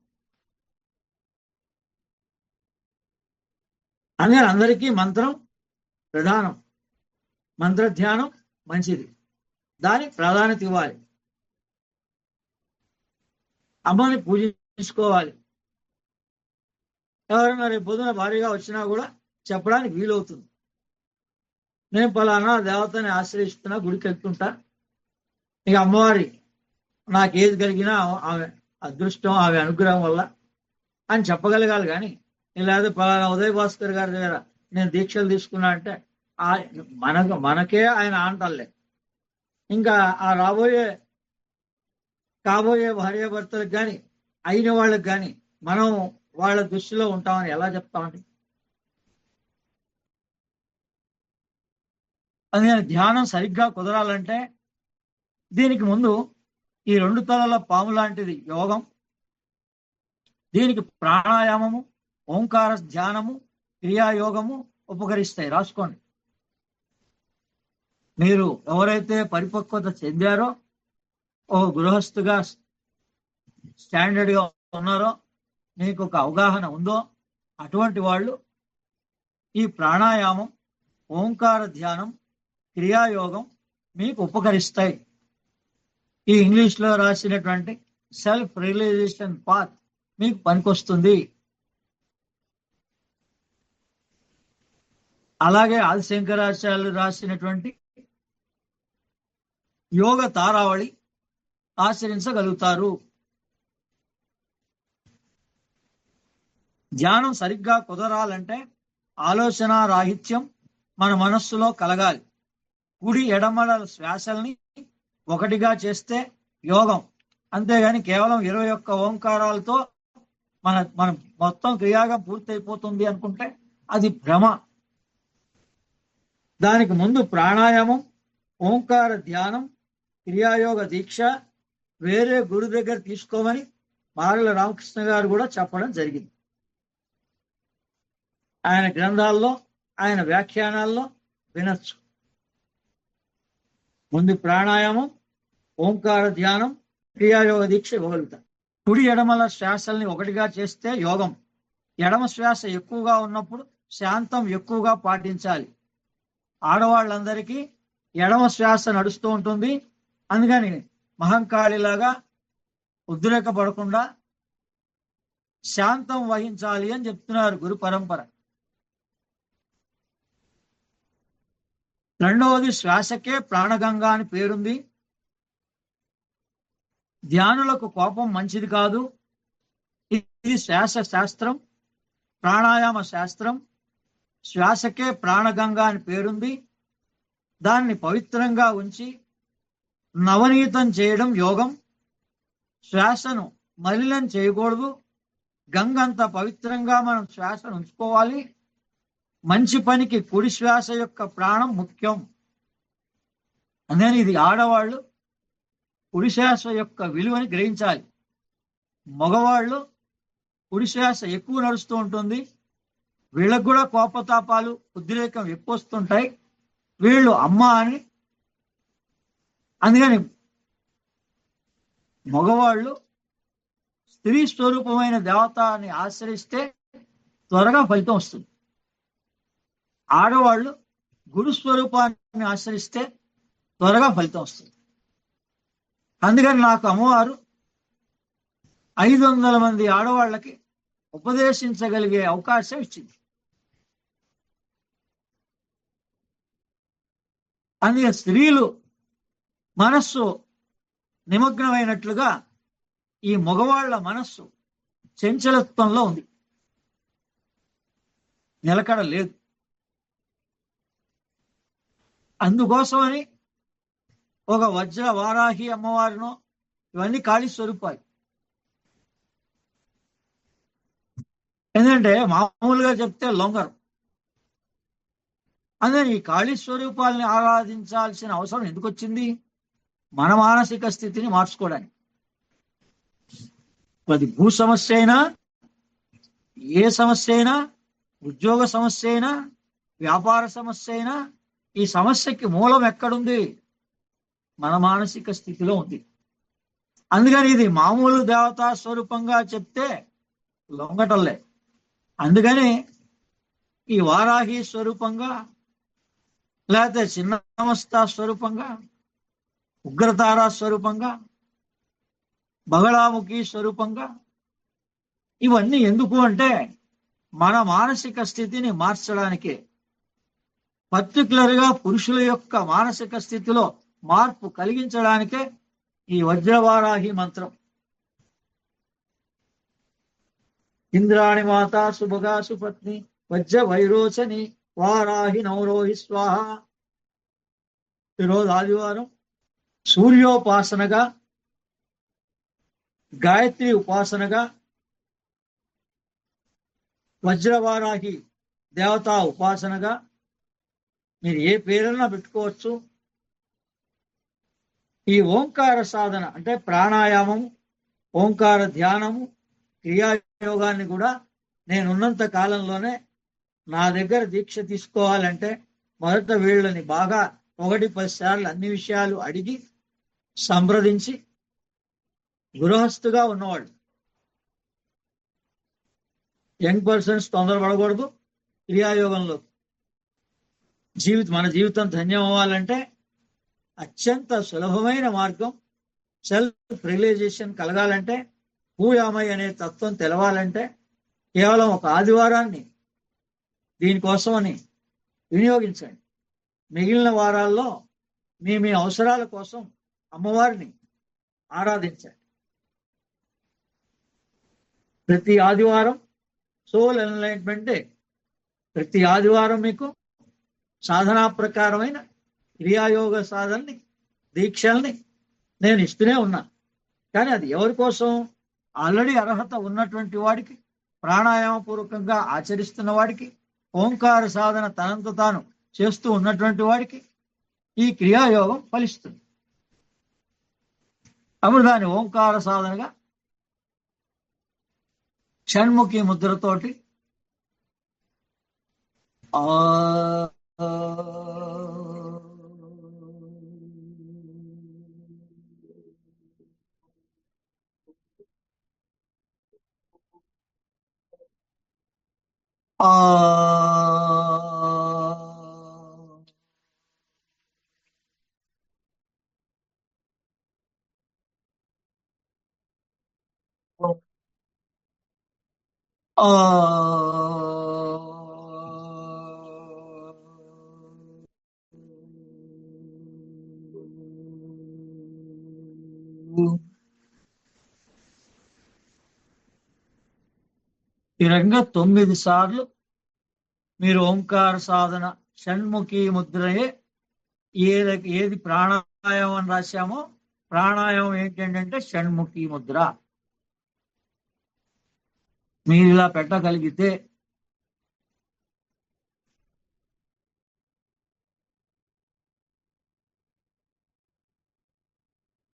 A: అందుకని అందరికీ మంత్రం ప్రధానం. మంత్ర ధ్యానం మంచిది, దానికి ప్రాధాన్యత ఇవ్వాలి. అమ్మని పూజించుకోవాలి. ఎవరైనా రేపు పొద్దున భారీగా వచ్చినా కూడా చెప్పడానికి వీలవుతుంది. నేను పలానా దేవతని ఆశ్రయిస్తున్నా, గుడికి వెళ్తుంటా, ఇక అమ్మవారి నాకు ఏది కలిగినా ఆమె అదృష్టం, ఆమె అనుగ్రహం వల్ల అని చెప్పగలగాలి. కానీ లేదా పలానా ఉదయ్ భాస్కర్ గారి దగ్గర నేను దీక్షలు తీసుకున్నా అంటే మనకే ఆయన ఆంటల్లే. ఇంకా ఆ కాబోయే భార్యాభర్తలకు కానీ, అయిన వాళ్ళకి కానీ మనం వాళ్ళ దృష్టిలో ఉంటామని ఎలా చెప్తామండి? అందుకని ధ్యానం సరిగ్గా కుదరాలంటే దీనికి ముందు ఈ రెండు తలల పాము లాంటిది యోగం, దీనికి ప్రాణాయామము, ఓంకార ధ్యానము, క్రియాయోగము ఉపకరిస్తాయి. రాసుకోండి. మీరు ఎవరైతే పరిపక్వత చెందారో, ఓ గృహస్థుగా స్టాండర్డ్గా ఉన్నారో, మీకు ఒక అవగాహన ఉందో, అటువంటి వాళ్ళు ఈ ప్రాణాయామం, ఓంకార ధ్యానం, క్రియాయోగం మీకు ఉపకరిస్తాయి. ఈ ఇంగ్లీష్లో రాసినటువంటి సెల్ఫ్ రియలైజేషన్ పాత్ మీకు పనికొస్తుంది. అలాగే ఆదిశంకరాచార్యులు రాసినటువంటి యోగ తారావళి ఆచరించగలుగుతారు. ధ్యానం సరిగ్గా కుదరాలంటే ఆలోచన రాహిత్యం మన మనస్సులో కలగాలి. కుడి ఎడమల శ్వాసల్ని ఒకటిగా చేస్తే యోగం. అంతేగాని కేవలం 21 ఓంకారాలతో మన మొత్తం క్రియాగా పూర్తయిపోతుంది అనుకుంటే అది భ్రమ. దానికి ముందు ప్రాణాయామం, ఓంకార ధ్యానం, క్రియాయోగ దీక్ష వేరే గురు దగ్గర తీసుకోమని మారెళ్ళ రామకృష్ణ గారు కూడా చెప్పడం జరిగింది. ఆయన గ్రంథాల్లో, ఆయన వ్యాఖ్యానాల్లో వినొచ్చు. ముందు ప్రాణాయామం, ఓంకార ధ్యానం, క్రియాయోగ దీక్ష ఇవ్వగలుగుతారు. కుడి ఎడమల శ్వాసల్ని ఒకటిగా చేస్తే యోగం. ఎడమ శ్వాస ఎక్కువగా ఉన్నప్పుడు శాంతం ఎక్కువగా పాటించాలి. ఆడవాళ్ళందరికీ ఎడమ శ్వాస నడుస్తూ ఉంటుంది. అందుకని మహంకాళిలాగా ఉద్రేకపడకుండా శాంతం వహించాలి అని చెప్తున్నారు గురు పరంపర. రెండవది, శ్వాసకే ప్రాణగంగా అని పేరుంది. ధ్యానులకు కోపం మంచిది కాదు. ఇది శ్వాస శాస్త్రం, ప్రాణాయామ శాస్త్రం. శ్వాసకే ప్రాణగంగా అని పేరుంది. దాన్ని పవిత్రంగా ఉంచి నవనీతం చేయడం యోగం. శ్వాసను మలినం చేయకూడదు. గంగంత పవిత్రంగా మనం శ్వాసను ఉంచుకోవాలి. మంచి పనికి కుడి శ్వాస యొక్క ప్రాణం ముఖ్యం. అందుకని ఇది ఆడవాళ్ళు కుడి శ్వాస యొక్క విలువని గ్రహించాలి. మగవాళ్ళు కుడి శ్వాస ఎక్కువ నడుస్తూ ఉంటుంది. వీళ్ళకు కూడా కోపతాపాలు, ఉద్రేకం ఎక్కువ వస్తుంటాయి. వీళ్ళు అమ్మ అని. అందుకని మగవాళ్ళు స్త్రీ స్వరూపమైన దేవతని ఆశ్రయిస్తే త్వరగా ఫలితం వస్తుంది. ఆడవాళ్ళు గురు స్వరూపాన్ని ఆశ్రయిస్తే త్వరగా ఫలితం వస్తుంది. అందుకని నాకు అమ్మవారు 500 మంది ఆడవాళ్ళకి ఉపదేశించగలిగే అవకాశం ఇచ్చింది. అందుకే స్త్రీలు మనస్సు నిమగ్నమైనట్లుగా ఈ మగవాళ్ల మనస్సు చంచలత్వంలో ఉంది, నిలకడ లేదు. అందుకోసమని ఒక వజ్ర వారాహి అమ్మవారినో ఇవన్నీ కాళీ స్వరూపాలు. ఎందుకంటే మామూలుగా చెప్తే లొంగరు. అందుకని ఈ కాళీ స్వరూపాలని ఆరాధించాల్సిన అవసరం ఎందుకు వచ్చింది? మన మానసిక స్థితిని మార్చుకోవడానికి. అది భూ సమస్య అయినా, ఏ సమస్య అయినా, ఉద్యోగ సమస్య అయినా, వ్యాపార సమస్య అయినా, ఈ సమస్యకి మూలం ఎక్కడుంది? మన మానసిక స్థితిలో ఉంది. అందుకని ఇది మామూలు దేవతా స్వరూపంగా చెప్తే లొంగటంలే. అందుకని ఈ వారాహి స్వరూపంగా, లేకపోతే చిన్నమస్తా స్వరూపంగా, ఉగ్రతారా స్వరూపంగా, బగళాముఖి స్వరూపంగా, ఇవన్నీ ఎందుకు అంటే మన మానసిక స్థితిని మార్చడానికే. పర్టికులర్గా పురుషుల యొక్క మానసిక స్థితిలో మార్పు కలిగించడానికే ఈ వజ్రవారాహి మంత్రం. ఇంద్రాణి మాత సుభగా సుపత్ని వజ్ర వైరోచని వారాహి నౌరోహి స్వాహ. ఈరోజు ఆదివారం సూర్యోపాసనగా, గాయత్రి ఉపాసనగా, వజ్రవారాహి దేవతా ఉపాసనగా, మీరు ఏ పేరున్నా పెట్టుకోవచ్చు. ఈ ఓంకార సాధన అంటే ప్రాణాయామము, ఓంకార ధ్యానము, క్రియాయోగాన్ని కూడా నేనున్నంత కాలంలోనే నా దగ్గర దీక్ష తీసుకోవాలంటే మొదట వీళ్ళని బాగా 1-10 సార్లు అన్ని విషయాలు అడిగి సంప్రదించి, గృహస్థుగా ఉన్నవాళ్ళు, యంగ్ పర్సన్స్ తొందరపడకూడదు. క్రియాయోగంలో మన జీవితం ధన్యం అవ్వాలంటే అత్యంత సులభమైన మార్గం. సెల్ఫ్ రియలైజేషన్ కలగాలంటే, హూయామై అనే తత్వం తెలవాలంటే కేవలం ఒక ఆదివారాన్ని దీనికోసమని వినియోగించండి. మిగిలిన వారాల్లో మీ అవసరాల కోసం అమ్మవారిని ఆరాధించండి. ప్రతి ఆదివారం సోల్ ఎన్లైట్మెంట్ డే. ప్రతి ఆదివారం మీకు సాధనా ప్రకారమైన క్రియాయోగ సాధనని, దీక్షల్ని నేను ఇస్తూనే ఉన్నాను. కానీ అది ఎవరి కోసం? ఆల్రెడీ అర్హత ఉన్నటువంటి వాడికి, ప్రాణాయామపూర్వకంగా ఆచరిస్తున్న వాడికి, ఓంకార సాధన తనంత తాను చేస్తూ ఉన్నటువంటి వాడికి ఈ క్రియాయోగం ఫలిస్తుంది. అప్పుడు దాని ఓంకార సాధనగా షణ్ముఖి ముద్రతోటి ఆ ఈ రకంగా 9 సార్లు మీరు ఓంకార సాధన షణ్ముఖి ముద్రయే ఏది ప్రాణాయామం అని రాశామో, ప్రాణాయామం ఏంటంటే షణ్ముఖి ముద్ర. మీరు ఇలా పెట్టగలిగితే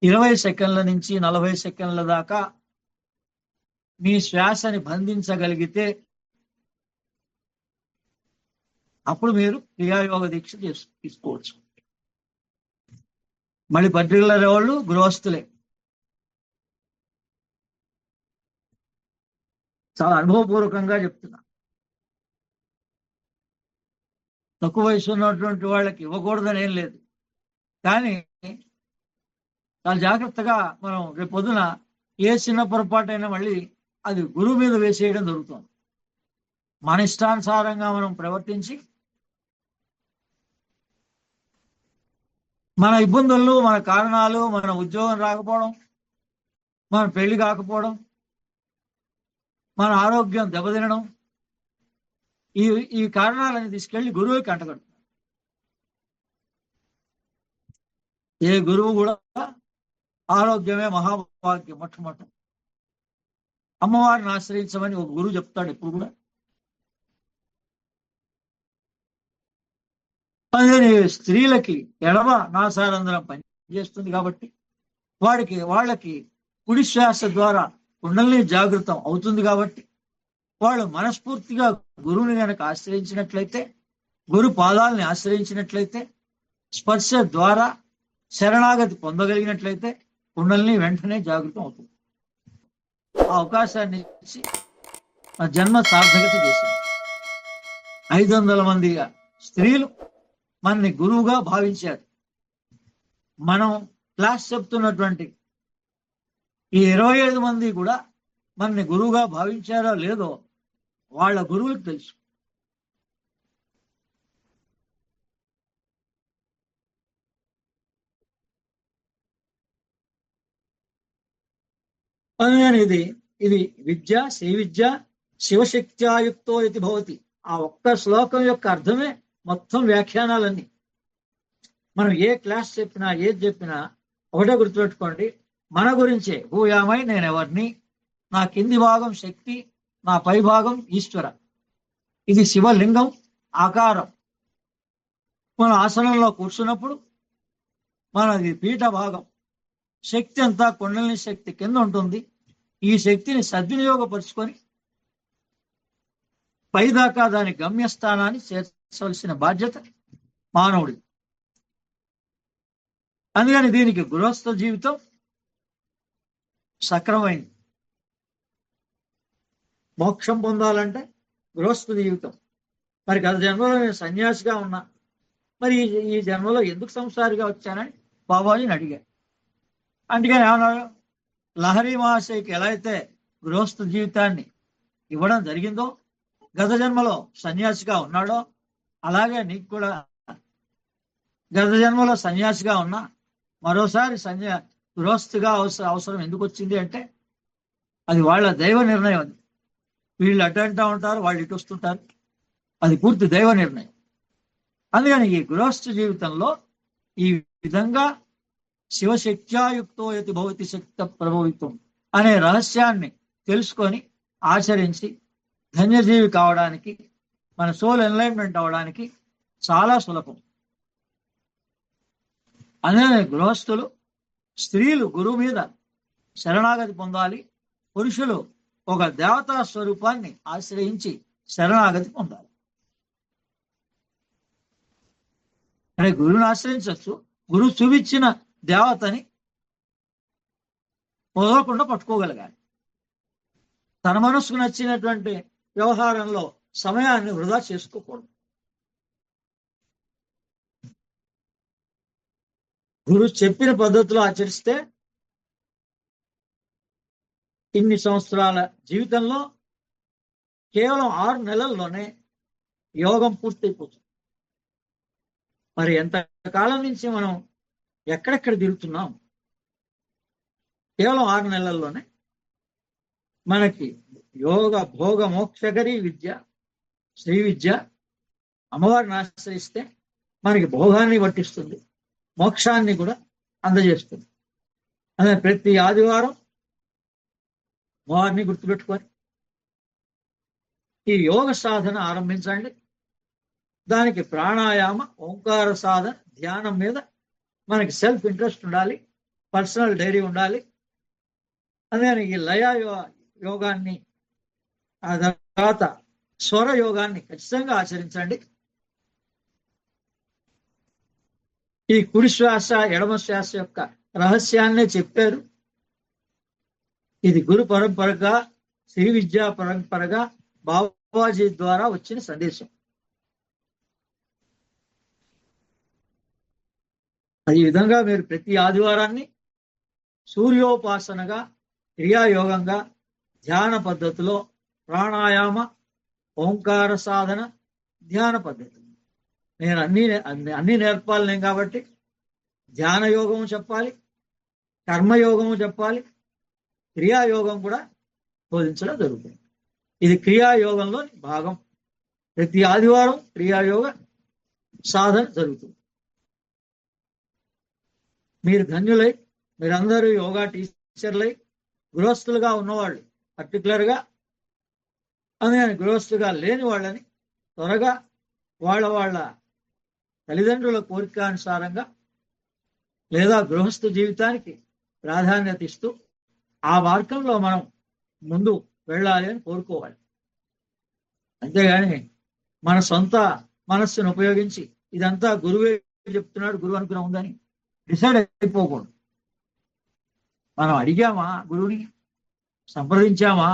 A: ఇరవై సెకండ్ల నుంచి 40 సెకండ్ల దాకా మీ శ్వాసని బంధించగలిగితే అప్పుడు మీరు క్రియాయోగ దీక్ష తీసుకోవచ్చు. మళ్ళీ పర్టికులర్ వాళ్ళు గృహస్థులే. చాలా అనుభవపూర్వకంగా చెప్తున్నా. తక్కువ వయసు ఉన్నటువంటి వాళ్ళకి ఇవ్వకూడదని ఏం లేదు. కానీ చాలా జాగ్రత్తగా మనం రేపు పొద్దున ఏ చిన్న పొరపాటైనా మళ్ళీ అది గురువు మీద వేసేయడం జరుగుతుంది. మన ఇష్టానుసారంగా మనం ప్రవర్తించి మన ఇబ్బందులు, మన కారణాలు, మన ఉద్యోగం రాకపోవడం, మన పెళ్లి కాకపోవడం, మన ఆరోగ్యం దెబ్బతినడం, ఈ కారణాలని తీసుకెళ్లి గురువుకి అంటగడుతున్నారు. ఏ గురువు కూడా ఆరోగ్యమే మహాభాగ్యం మొట్టమొదట. అమ్మవారిని ఆశ్రయించమని ఒక గురువు చెప్తాడు ఎప్పుడు కూడా. అదే స్త్రీలకి ఎడమ నాసారంధ్రం పనిచేస్తుంది కాబట్టి వాళ్ళకి కుడి శ్వాస ద్వారా కుండలిని జాగృతం అవుతుంది కాబట్టి వాళ్ళు మనస్ఫూర్తిగా గురువుని కనుక ఆశ్రయించినట్లయితే, గురు పాదాలని ఆశ్రయించినట్లయితే, స్పర్శ ద్వారా శరణాగతి పొందగలిగినట్లయితే కుండలిని వెంటనే జాగృతం అవుతుంది. ఆ అవకాశాన్ని ఇచ్చి నా జన్మ సార్థకత చేసింది. 500 మంది స్త్రీలు మనని గురువుగా భావించారు. మనం క్లాస్ చెప్తున్నటువంటి ఈ 25 మంది కూడా మనని గురువుగా భావించారో లేదో వాళ్ళ గురువులకు తెలుసు. ఇది విద్య, శ్రీ విద్య శివశక్త్యాయుక్తో ఇది భవతి. ఆ ఒక్క శ్లోకం యొక్క అర్థమే మొత్తం వ్యాఖ్యానాలన్నీ. మనం ఏ క్లాస్ చెప్పినా, ఏది చెప్పినా ఒకటే గుర్తుపెట్టుకోండి, మన గురించే. భూయామై, నేను ఎవరిని, నా కింది భాగం శక్తి, నా పై భాగం ఈశ్వర. ఇది శివలింగం ఆకారం. మన ఆసనంలో కూర్చున్నప్పుడు మనది పీఠ భాగం. శక్తి అంతా కుండలిని శక్తి కింద ఉంటుంది. ఈ శక్తిని సద్వినియోగపరుచుకొని పైదాకా దాని గమ్యస్థానాన్ని చేర్చవలసిన బాధ్యత మానవుడి. అందుకని దీనికి గృహస్థ జీవితం సక్రమైంది. మోక్షం పొందాలంటే గృహస్థ జీవితం. మరి గత జన్మలో నేను సన్యాసిగా ఉన్నా, మరి ఈ జన్మలో ఎందుకు సంసారిగా వచ్చానని బాబాజీని అడిగాను. అందుకని ఏమన్నాడు, లహరి మహాశయకి ఎలా అయితే గృహస్థ జీవితాన్ని ఇవ్వడం జరిగిందో, గత జన్మలో సన్యాసిగా ఉన్నాడో, అలాగే నీకు కూడా గత జన్మలో సన్యాసిగా ఉన్నా మరోసారి గృహస్థిగా అవసరం ఎందుకు వచ్చింది అంటే అది వాళ్ళ దైవ నిర్ణయం. అది వీళ్ళు అటు అంటూ ఉంటారు, వాళ్ళు ఇటు వస్తుంటారు, అది పూర్తి దైవ నిర్ణయం. అందుకని ఈ గృహస్థ జీవితంలో ఈ విధంగా శివశక్త్యాయుక్తో యతి భవతి శక్త ప్రభవితం అనే రహస్యాన్ని తెలుసుకొని ఆచరించి ధన్యజీవి కావడానికి, మన సోల్ ఎన్లైన్మెంట్ అవడానికి చాలా సులభం. అందుకని గృహస్థులు, స్త్రీలు గురువు మీద శరణాగతి పొందాలి, పురుషులు ఒక దేవతా స్వరూపాన్ని ఆశ్రయించి శరణాగతి పొందాలి. అంటే గురువుని ఆశ్రయించవచ్చు, గురువు చూపించిన దేవతని వదలకుండా పట్టుకోగలగాలి. తన మనసుకు నచ్చినటువంటి వ్యవహారంలో సమయాన్ని వృధా చేసుకోకూడదు. గురువు చెప్పిన పద్ధతిలో ఆచరిస్తే ఇన్ని సంవత్సరాల జీవితంలో కేవలం 6 నెలల్లోనే యోగం పూర్తయిపోతుంది. మరి ఎంతకాలం నుంచి మనం ఎక్కడెక్కడ తిరుగుతున్నాం? కేవలం 6 నెలల్లోనే మనకి యోగ భోగ మోక్షకరి విద్య, శ్రీ విద్య అమ్మవారిని ఆశ్రయిస్తే మనకి భోగాన్ని పట్టిస్తుంది, మోక్షాన్ని కూడా అందజేస్తుంది. అదే ప్రతి ఆదివారం వారిని గుర్తుపెట్టుకొని ఈ యోగ సాధన ఆరంభించండి. దానికి ప్రాణాయామ, ఓంకార సాధన, ధ్యానం మీద మనకి సెల్ఫ్ ఇంట్రెస్ట్ ఉండాలి, పర్సనల్ డైరీ ఉండాలి. అదే ఈ లయ యోగాన్ని, ఆ తర్వాత స్వర యోగాన్ని ఖచ్చితంగా ఆచరించండి. ఈ కుడి శ్వాస, ఎడమ శ్వాస యొక్క రహస్యాన్నే చెప్పారు. ఇది గురు పరంపరగా, శ్రీ విద్యా పరంపరగా బాబాజీ ద్వారా వచ్చిన సందేశం. ఈ విధంగా మీరు ప్రతి ఆదివారాన్ని సూర్యోపాసనగా, క్రియాయోగంగా, ధ్యాన పద్ధతిలో ప్రాణాయామ, ఓంకార సాధన, ధ్యాన పద్ధతి నేను అన్ని నేర్పాలి కాబట్టి ధ్యాన యోగము చెప్పాలి, కర్మయోగము చెప్పాలి, క్రియాయోగం కూడా బోధించడం జరుగుతుంది. ఇది క్రియాయోగంలోని భాగం. ప్రతి ఆదివారం క్రియాయోగ సాధన జరుగుతుంది. మీరు ధన్యులై, మీరందరూ యోగా టీచర్లై, గృహస్థులుగా ఉన్నవాళ్ళు పర్టికులర్గా, అందుకని గృహస్థుగా లేని వాళ్ళని త్వరగా వాళ్ళ తల్లిదండ్రుల కోరికానుసారంగా లేదా గృహస్థ జీవితానికి ప్రాధాన్యత ఇస్తూ ఆ మార్గంలో మనం ముందు వెళ్ళాలి అని కోరుకోవాలి. అంతేగాని మన సొంత మనస్సును ఉపయోగించి ఇదంతా గురువే చెప్తున్నాడు, గురువు అనుకున్నా ఉందని డిసైడ్ అయిపోకూడదు. మనం అడిగామా, గురువుని సంప్రదించామా?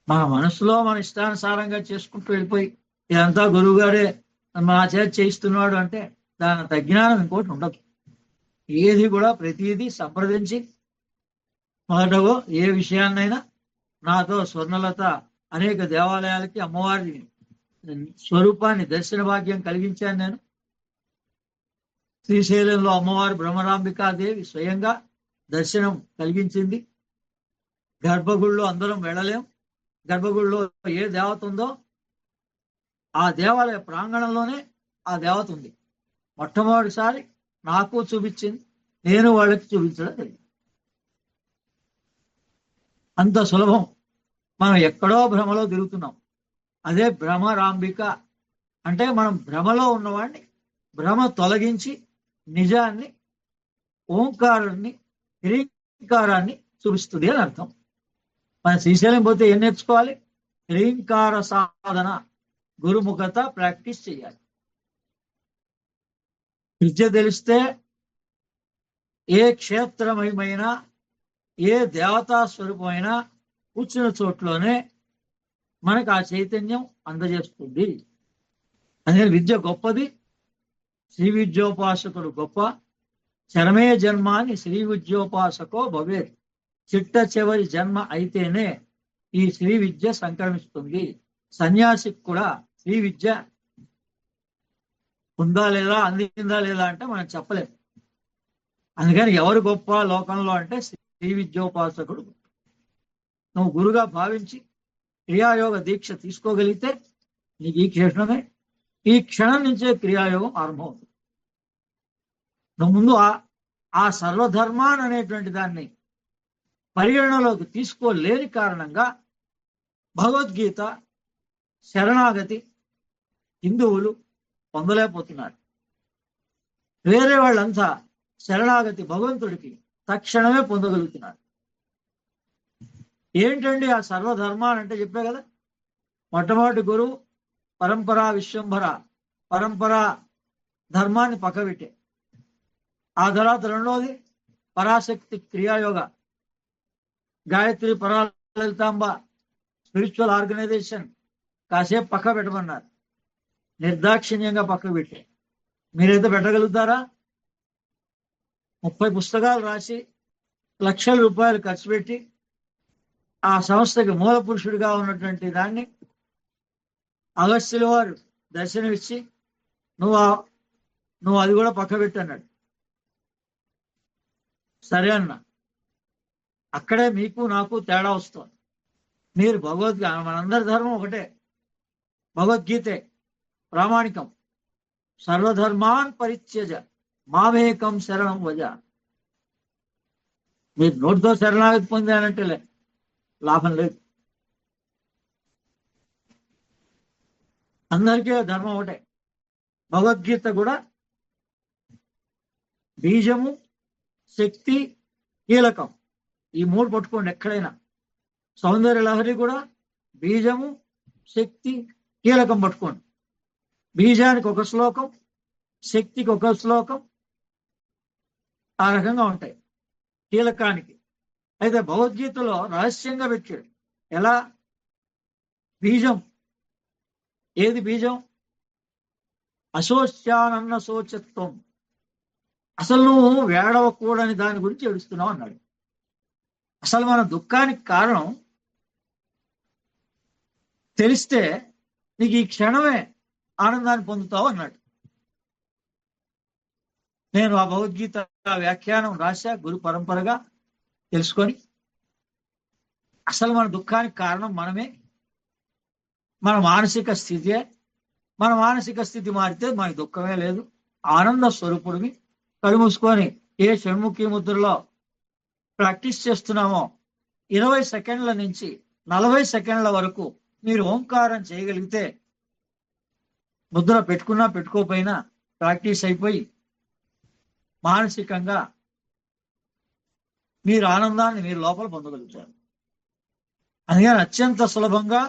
A: మన మనసులో మన ఇష్టానుసారంగా చేసుకుంటూ వెళ్ళిపోయి ఇదంతా గురువు గారే మా చేత చేయిస్తున్నాడు అంటే దాని తజ్ఞానం ఇంకోటి ఉండదు. ఏది కూడా ప్రతిదీ సంప్రదించి మొదటగో ఏ విషయాన్నైనా నాతో స్వర్ణలత అనేక దేవాలయాలకి అమ్మవారి స్వరూపాన్ని దర్శన భాగ్యం కలిగించాను. నేను శ్రీశైలంలో అమ్మవారి బ్రహ్మరాంబికాదేవి స్వయంగా దర్శనం కలిగించింది. గర్భగుడిలో అందరం వెళ్ళలేం. గర్భగుడిలో ఏ దేవత ఉందో ఆ దేవాలయ ప్రాంగణంలోనే ఆ దేవత ఉంది. మొట్టమొదటిసారి నాకు చూపించింది, నేను వాళ్ళకి చూపించడం జరిగింది. అంత సులభం. మనం ఎక్కడో భ్రమలో తిరుగుతున్నాం. అదే భ్రమరాంబిక అంటే మనం భ్రమలో ఉన్నవాడిని భ్రమ తొలగించి నిజాన్ని, ఓంకారాన్ని, హ్రీంకారాన్ని చూపిస్తుంది అని అర్థం. మన శ్రీశైలం పోతే ఏం నేర్చుకోవాలి? హ్రీంకార సాధన, గురుముఖత ప్రాక్టీస్ చేయాలి. విద్య తెలిస్తే ఏ క్షేత్రమయమైనా, ఏ దేవతా స్వరూపమైనా కూర్చున్న చోట్లోనే మనకు ఆ చైతన్యం అందజేస్తుంది. అదే విద్య గొప్పది, శ్రీ విద్యోపాసకుడు గొప్ప. చరమే జన్మాని శ్రీ విద్యోపాసకో భవేత్. చిట్ట చివరి జన్మ అయితేనే ఈ శ్రీ విద్య సంక్రమిస్తుంది. సన్యాసికి కూడా శ్రీ విద్య ఉందా లేదా, అందిందా లేదా అంటే మనం చెప్పలేము. అందుకని ఎవరు గొప్ప లోకంలో అంటే శ్రీ విద్యోపాసకుడు. నువ్వు గురుగా భావించి క్రియాయోగ దీక్ష తీసుకోగలిగితే నీకు ఈ క్షణం నుంచే క్రియాయోగం ఆరంభమవుతుంది. నువ్వు ముందు ఆ సర్వధర్మాన్ అనేటువంటి దాన్ని పరిగణనలోకి తీసుకోలేని కారణంగా భగవద్గీత శరణాగతి హిందువులు పొందలేకపోతున్నారు. వేరే వాళ్ళంతా శరణాగతి భగవంతుడికి తక్షణమే పొందగలుగుతున్నారు. ఏంటండి ఆ సర్వధర్మాన్ని అంటే చెప్పే కదా, మొట్టమొదటి గురువు పరంపరా విశ్వంభర పరంపరా ధర్మాన్ని పక్కబెట్టే, ఆ తర్వాత రెండవది పరాశక్తి క్రియాయోగ, గాయత్రి పరాలలితాంబ స్పిరిచువల్ ఆర్గనైజేషన్ కాసేపు పక్క పెట్టమన్నారు, నిర్దాక్షిణ్యంగా పక్కకు పెట్టే. మీరైతే పెట్టగలుగుతారా? 30 పుస్తకాలు రాసి లక్షల రూపాయలు ఖర్చు పెట్టి ఆ సంస్థకి మూల పురుషుడిగా ఉన్నటువంటి దాన్ని అగస్త్యుల వారు దర్శనమిచ్చి నువ్వు అది కూడా పక్క పెట్టన్నాడు. సరే అన్న. అక్కడే మీకు నాకు తేడా వస్తుంది. మీరు భగవద్గీత, మనందరి ధర్మం ఒకటే, భగవద్గీతే ప్రామాణికం. సర్వధర్మాన్ పరిత్యజ మామేకం శరణం వజ. మీరు నోటితో శరణాగతి పొందానంటే లాభం లేదు. అందరికీ ధర్మం ఒకటే. భగవద్గీత కూడా బీజము, శక్తి, కీలకం, ఈ మూడు పట్టుకోండి ఎక్కడైనా. సౌందర్య లహరి కూడా బీజము, శక్తి, కీలకం పట్టుకోండి. బీజానికి ఒక శ్లోకం, శక్తికి ఒక శ్లోకం, ఆ రకంగా ఉంటాయి కీలకానికి. అయితే భగవద్గీతలో రహస్యంగా పెట్టాడు. ఎలా? బీజం ఏది? బీజం అశోచ్యానన్న శోచత్వం. అసలు నువ్వు వేడవకూడని దాని గురించి ఏడుస్తున్నావు అన్నాడు. అసలు మన దుఃఖానికి కారణం తెలిస్తే నీకు ఈ క్షణమే ఆనందాన్ని పొందుతావు అన్నాడు. నేను ఆ భగవద్గీత వ్యాఖ్యానం రాశా గురు పరంపరగా తెలుసుకొని. అసలు మన దుఃఖానికి కారణం మనమే, మన మానసిక స్థితే. మన మానసిక స్థితి మారితే మనకి దుఃఖమే లేదు. ఆనంద స్వరూపుడిని కళ్ళు మూసుకొని ఏ షణ్ముఖి ముద్రలో ప్రాక్టీస్ చేస్తున్నామో 20 సెకండ్ల నుంచి 40 సెకండ్ల వరకు మీరు ఓంకారం చేయగలిగితే, ముద్ర పెట్టుకున్నా పెట్టుకోపోయినా ప్రాక్టీస్ అయిపోయి మానసికంగా మీరు ఆనందాన్ని మీరు లోపల పొందగలుగుతారు. అందుకని అత్యంత సులభంగా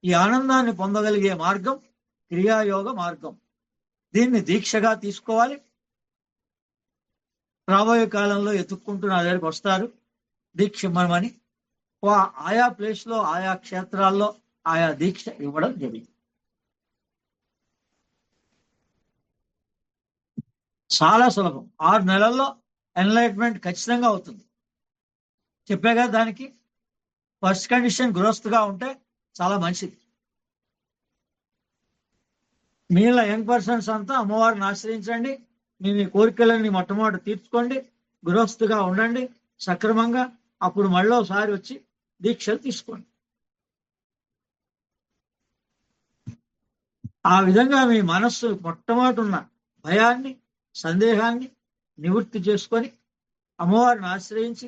A: ఈ ఆనందాన్ని పొందగలిగే మార్గం క్రియాయోగ మార్గం. దీన్ని దీక్షగా తీసుకోవాలి. రాబోయే కాలంలో ఎత్తుక్కుంటూ నా దగ్గరికి వస్తారు దీక్ష ఇవ్వమని. ఆయా ప్లేస్లో ఆయా క్షేత్రాల్లో ఆయా దీక్ష ఇవ్వడం జరిగింది. చాలా సులభం. 6 నెలల్లో ఎన్లైట్మెంట్ ఖచ్చితంగా అవుతుంది. చెప్పాగా దానికి ఫస్ట్ కండిషన్ గృహస్థుగా ఉంటే చాలా మంచిది. మీలో యంగ్ పర్సన్స్ అంతా అమ్మవారిని ఆశ్రయించండి. మీ కోరికలన్నీ మొట్టమొదటి తీర్చుకోండి. గృహస్థుగా ఉండండి సక్రమంగా. అప్పుడు మళ్ళీ ఒకసారి వచ్చి దీక్షలు తీసుకోండి. ఆ విధంగా మీ మనస్సు మొట్టమొదటి ఉన్న భయాన్ని, సందేహాన్ని నివృత్తి చేసుకొని అమ్మవారిని ఆశ్రయించి,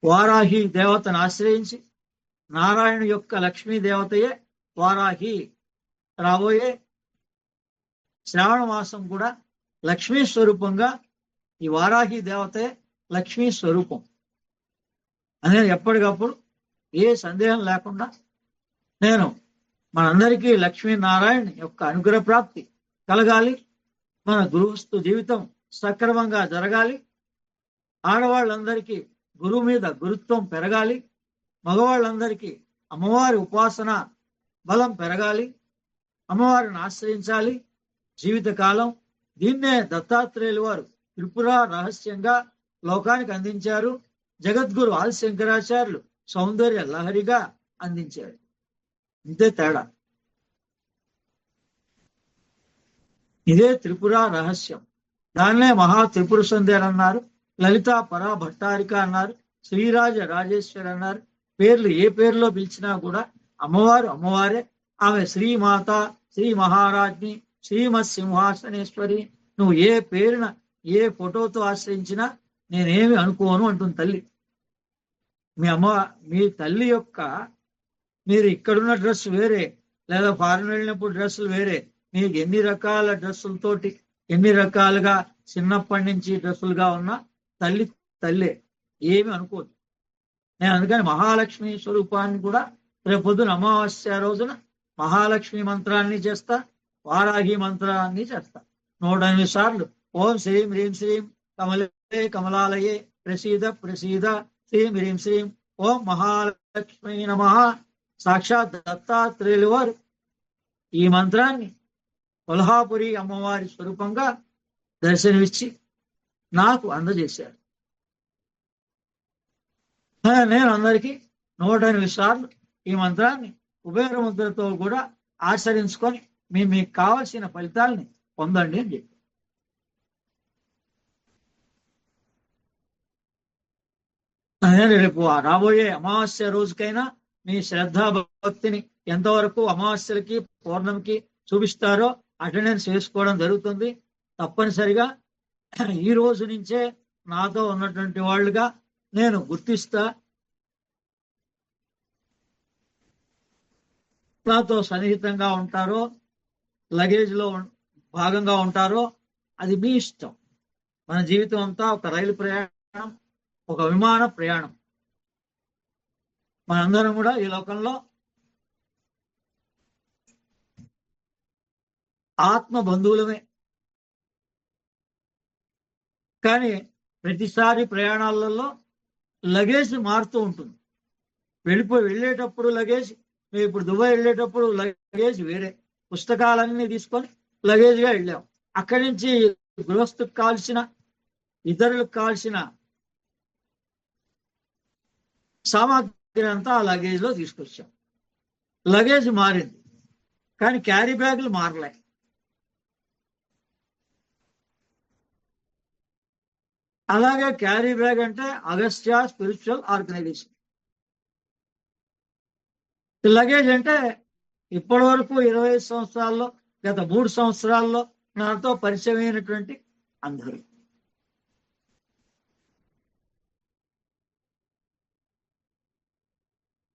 A: వారాహి దేవతను ఆశ్రయించి, నారాయణ యొక్క లక్ష్మీ దేవతయే వారాహి. రాబోయే శ్రావణ మాసం కూడా లక్ష్మీ స్వరూపంగా ఈ వారాహి దేవతే లక్ష్మీ స్వరూపం అనేది ఎప్పటికప్పుడు ఏ సందేహం లేకుండా నేను మనందరికీ లక్ష్మీనారాయణ యొక్క అనుగ్రహ ప్రాప్తి కలగాలి. మన గృహస్థు జీవితం సక్రమంగా జరగాలి. ఆడవాళ్ళందరికీ గురువు మీద గురుత్వం పెరగాలి. మగవాళ్ళందరికీ అమ్మవారి ఉపాసన బలం పెరగాలి. అమ్మవారిని ఆశ్రయించాలి జీవితకాలం. దీన్నే దత్తాత్రేయులు వారు త్రిపుర రహస్యంగా లోకానికి అందించారు. జగద్గురు ఆదిశంకరాచార్యులు సౌందర్య లహరిగా అందించారు. ఇంతే తేడా. ఇదే త్రిపుర రహస్యం. దాన్నే మహా త్రిపుర సుందరి అన్నారు, లలితా పరా భట్టారిక అన్నారు, శ్రీరాజ రాజేశ్వరి అన్నారు. పేర్లు ఏ పేరులో పిలిచినా కూడా అమ్మవారు అమ్మవారే. ఆమె శ్రీమాత, శ్రీ మహారాజ్ని, శ్రీమత్ సింహాసనేశ్వరి. నువ్వు ఏ పేరున ఏ ఫోటోతో ఆశ్రయించినా నేనేమి అనుకోను అంటుంది తల్లి. మీ తల్లి యొక్క మీరు ఇక్కడున్న డ్రెస్ వేరే, లేదా ఫారెన్ వెళ్ళినప్పుడు డ్రెస్సులు వేరే, మీకు ఎన్ని రకాల డ్రెస్సులతోటి ఎన్ని రకాలుగా చిన్నప్పటి నుంచి డ్రెస్సులుగా ఉన్న తల్లి తల్లే, ఏమి అనుకోదు. నేను అందుకని మహాలక్ష్మి స్వరూపాన్ని కూడా రేపు పొద్దున అమావాస్య రోజున మహాలక్ష్మి మంత్రాన్ని చేస్తా, వారాహి మంత్రాన్ని చేస్తా. 108 సార్లు ఓం శ్రీం హ్రీం శ్రీం కమలే కమలాలయే ప్రసీద ప్రసీద శ్రీం హ్రీం శ్రీం ఓం మహాలక్ష్మి నమః. సాక్షాత్ దత్తాత్రేయులు వారు ఈ మంత్రాన్ని కొల్హాపురి అమ్మవారి స్వరూపంగా దర్శనమిచ్చి నాకు అందజేశారు. నేను అందరికీ 108 సార్లు ఈ మంత్రాన్ని కుబేర ముద్రతో కూడా ఆచరించుకొని మీకు కావలసిన ఫలితాలని పొందండి అని చెప్పి. నేను రేపు రాబోయే అమావాస్య రోజుకైనా మీ శ్రద్ధా భక్తిని ఎంతవరకు అమావాస్యలకి పౌర్ణమికి చూపిస్తారో అటెండెన్స్ వేసుకోవడం జరుగుతుంది. తప్పనిసరిగా ఈ రోజు నుంచే నాతో ఉన్నటువంటి వాళ్ళుగా నేను గుర్తిస్తా. నాతో సన్నిహితంగా ఉంటారో, లగేజ్ లో భాగంగా ఉంటారో అది మీ ఇష్టం. మన జీవితం అంతా ఒక రైలు ప్రయాణం, ఒక విమాన ప్రయాణం. మనందరం కూడా ఈ లోకంలో ఆత్మ బంధువులమే. కానీ ప్రతిసారి ప్రయాణాలలో లగేజ్ మారుతూ ఉంటుంది. వెళ్ళేటప్పుడు లగేజ్, మేము ఇప్పుడు దుబాయ్ వెళ్ళేటప్పుడు లగేజ్ వేరే, పుస్తకాలన్నీ తీసుకొని లగేజ్గా వెళ్ళాం. అక్కడి నుంచి గృహస్థుకు కావాల్సిన, ఇతరులకు కావాల్సిన సామాగ్రి అంతా ఆ లగేజ్ లో తీసుకొచ్చాం. లగేజ్ మారింది కానీ క్యారీ బ్యాగులు మారలే. అలాగే క్యారీ బ్యాగ్ అంటే అగస్త్య స్పిరిచువల్ ఆర్గనైజేషన్. లగేజ్ అంటే ఇప్పటి వరకు 25 సంవత్సరాల్లో, గత 3 సంవత్సరాల్లో నాతో పరిచయమైనటువంటి అందరూ.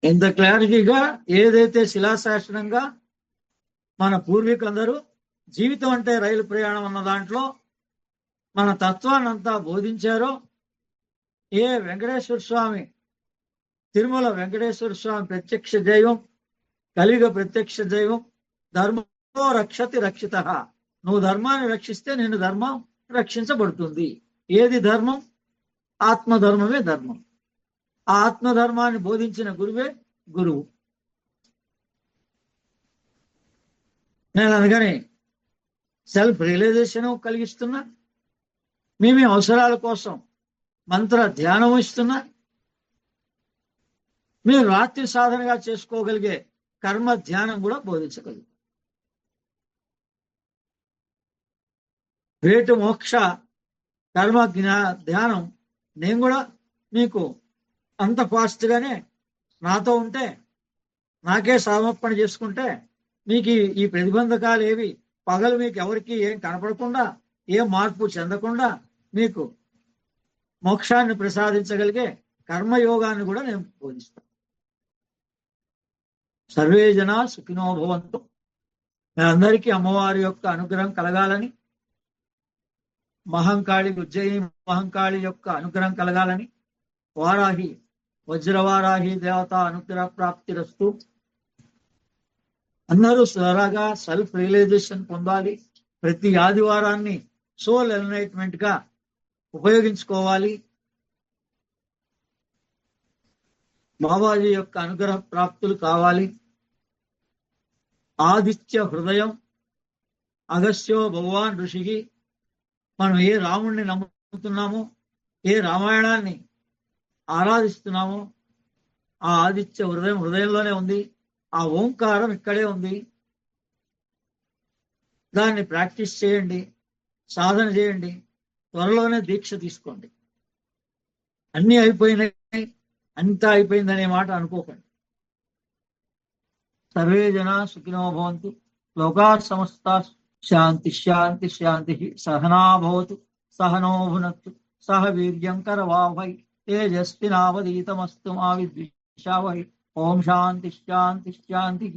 A: ఇంత క్లారిటీగా ఏదైతే శిలాశాసనంగా మన పూర్వీకులందరూ జీవితం అంటే రైలు ప్రయాణం అన్న దాంట్లో మన తత్వాన్ని అంతా బోధించారో, ఏ వెంకటేశ్వర స్వామి, తిరుమల వెంకటేశ్వర స్వామి ప్రత్యక్ష దైవం, కలియుగ ప్రత్యక్ష దైవం, ధర్మో రక్షతి రక్షిత. నువ్వు ధర్మాన్ని రక్షిస్తే నిన్ను ధర్మం రక్షించబడుతుంది. ఏది ధర్మం? ఆత్మధర్మమే ధర్మం. ఆ ఆత్మధర్మాన్ని బోధించిన గురువే గురువు. నేను అందుకని సెల్ఫ్ రియలైజేషన్ కలిగిస్తున్నా, మీ అవసరాల కోసం మంత్ర ధ్యానం ఇస్తున్నా, మీరు రాత్రి సాధనగా చేసుకోగలిగే కర్మ ధ్యానం కూడా బోధించగలరు. వేటు మోక్ష కర్మ ధ్యానం నేను కూడా మీకు అంత ఫాస్ట్గానే నాతో ఉంటే, నాకే సమర్పణ చేసుకుంటే, మీకు ఈ ప్రతిబంధకాలు ఏవి పగలు మీకు ఎవరికి ఏం కనపడకుండా, ఏ మార్పు చెందకుండా మీకు మోక్షాన్ని ప్రసాదించగలిగే కర్మయోగాన్ని కూడా నేను బోధిస్తాను. సర్వే జన సుఖినో భవంతు. అందరికీ అమ్మవారి యొక్క అనుగ్రహం కలగాలని, మహంకాళి, ఉజ్జయిని మహంకాళి యొక్క అనుగ్రహం కలగాలని, వారాహి వజ్రవారాహి దేవత అనుగ్రహ ప్రాప్తిరస్తు. అందరూ త్వరగా సెల్ఫ్ రియలైజేషన్ పొందాలి. ప్రతి ఆదివారాన్ని సోల్ ఎన్లైట్మెంట్ గా ఉపయోగించుకోవాలి. బాబాజీ యొక్క అనుగ్రహ ప్రాప్తులు కావాలి. ఆదిత్య హృదయం అగస్త్యో భగవాన్ ఋషికి. మనం ఏ రాముణ్ణి నమ్ముతున్నామో, ఏ రామాయణాన్ని ఆరాధిస్తున్నామో, ఆ ఆదిత్య హృదయంలోనే ఉంది. ఆ ఓంకారం ఇక్కడే ఉంది. దాన్ని ప్రాక్టీస్ చేయండి, సాధన చేయండి, త్వరలోనే దీక్ష తీసుకోండి. అన్నీ అయిపోయినాయి, అంతా అయిపోయిందనే మాట అనుకోకండి. సర్వే జనా సుఖినో భవంతు, లోకా సమస్తా శాంతి శాంతి శాంతి. సహనా భవతు, సహనో భునక్తు, సహ వీర్యం కరవావహై, తేజస్వినావధీతమస్తు మా విద్విషావహై. ఓం శాంతి శాంతి శాంతి.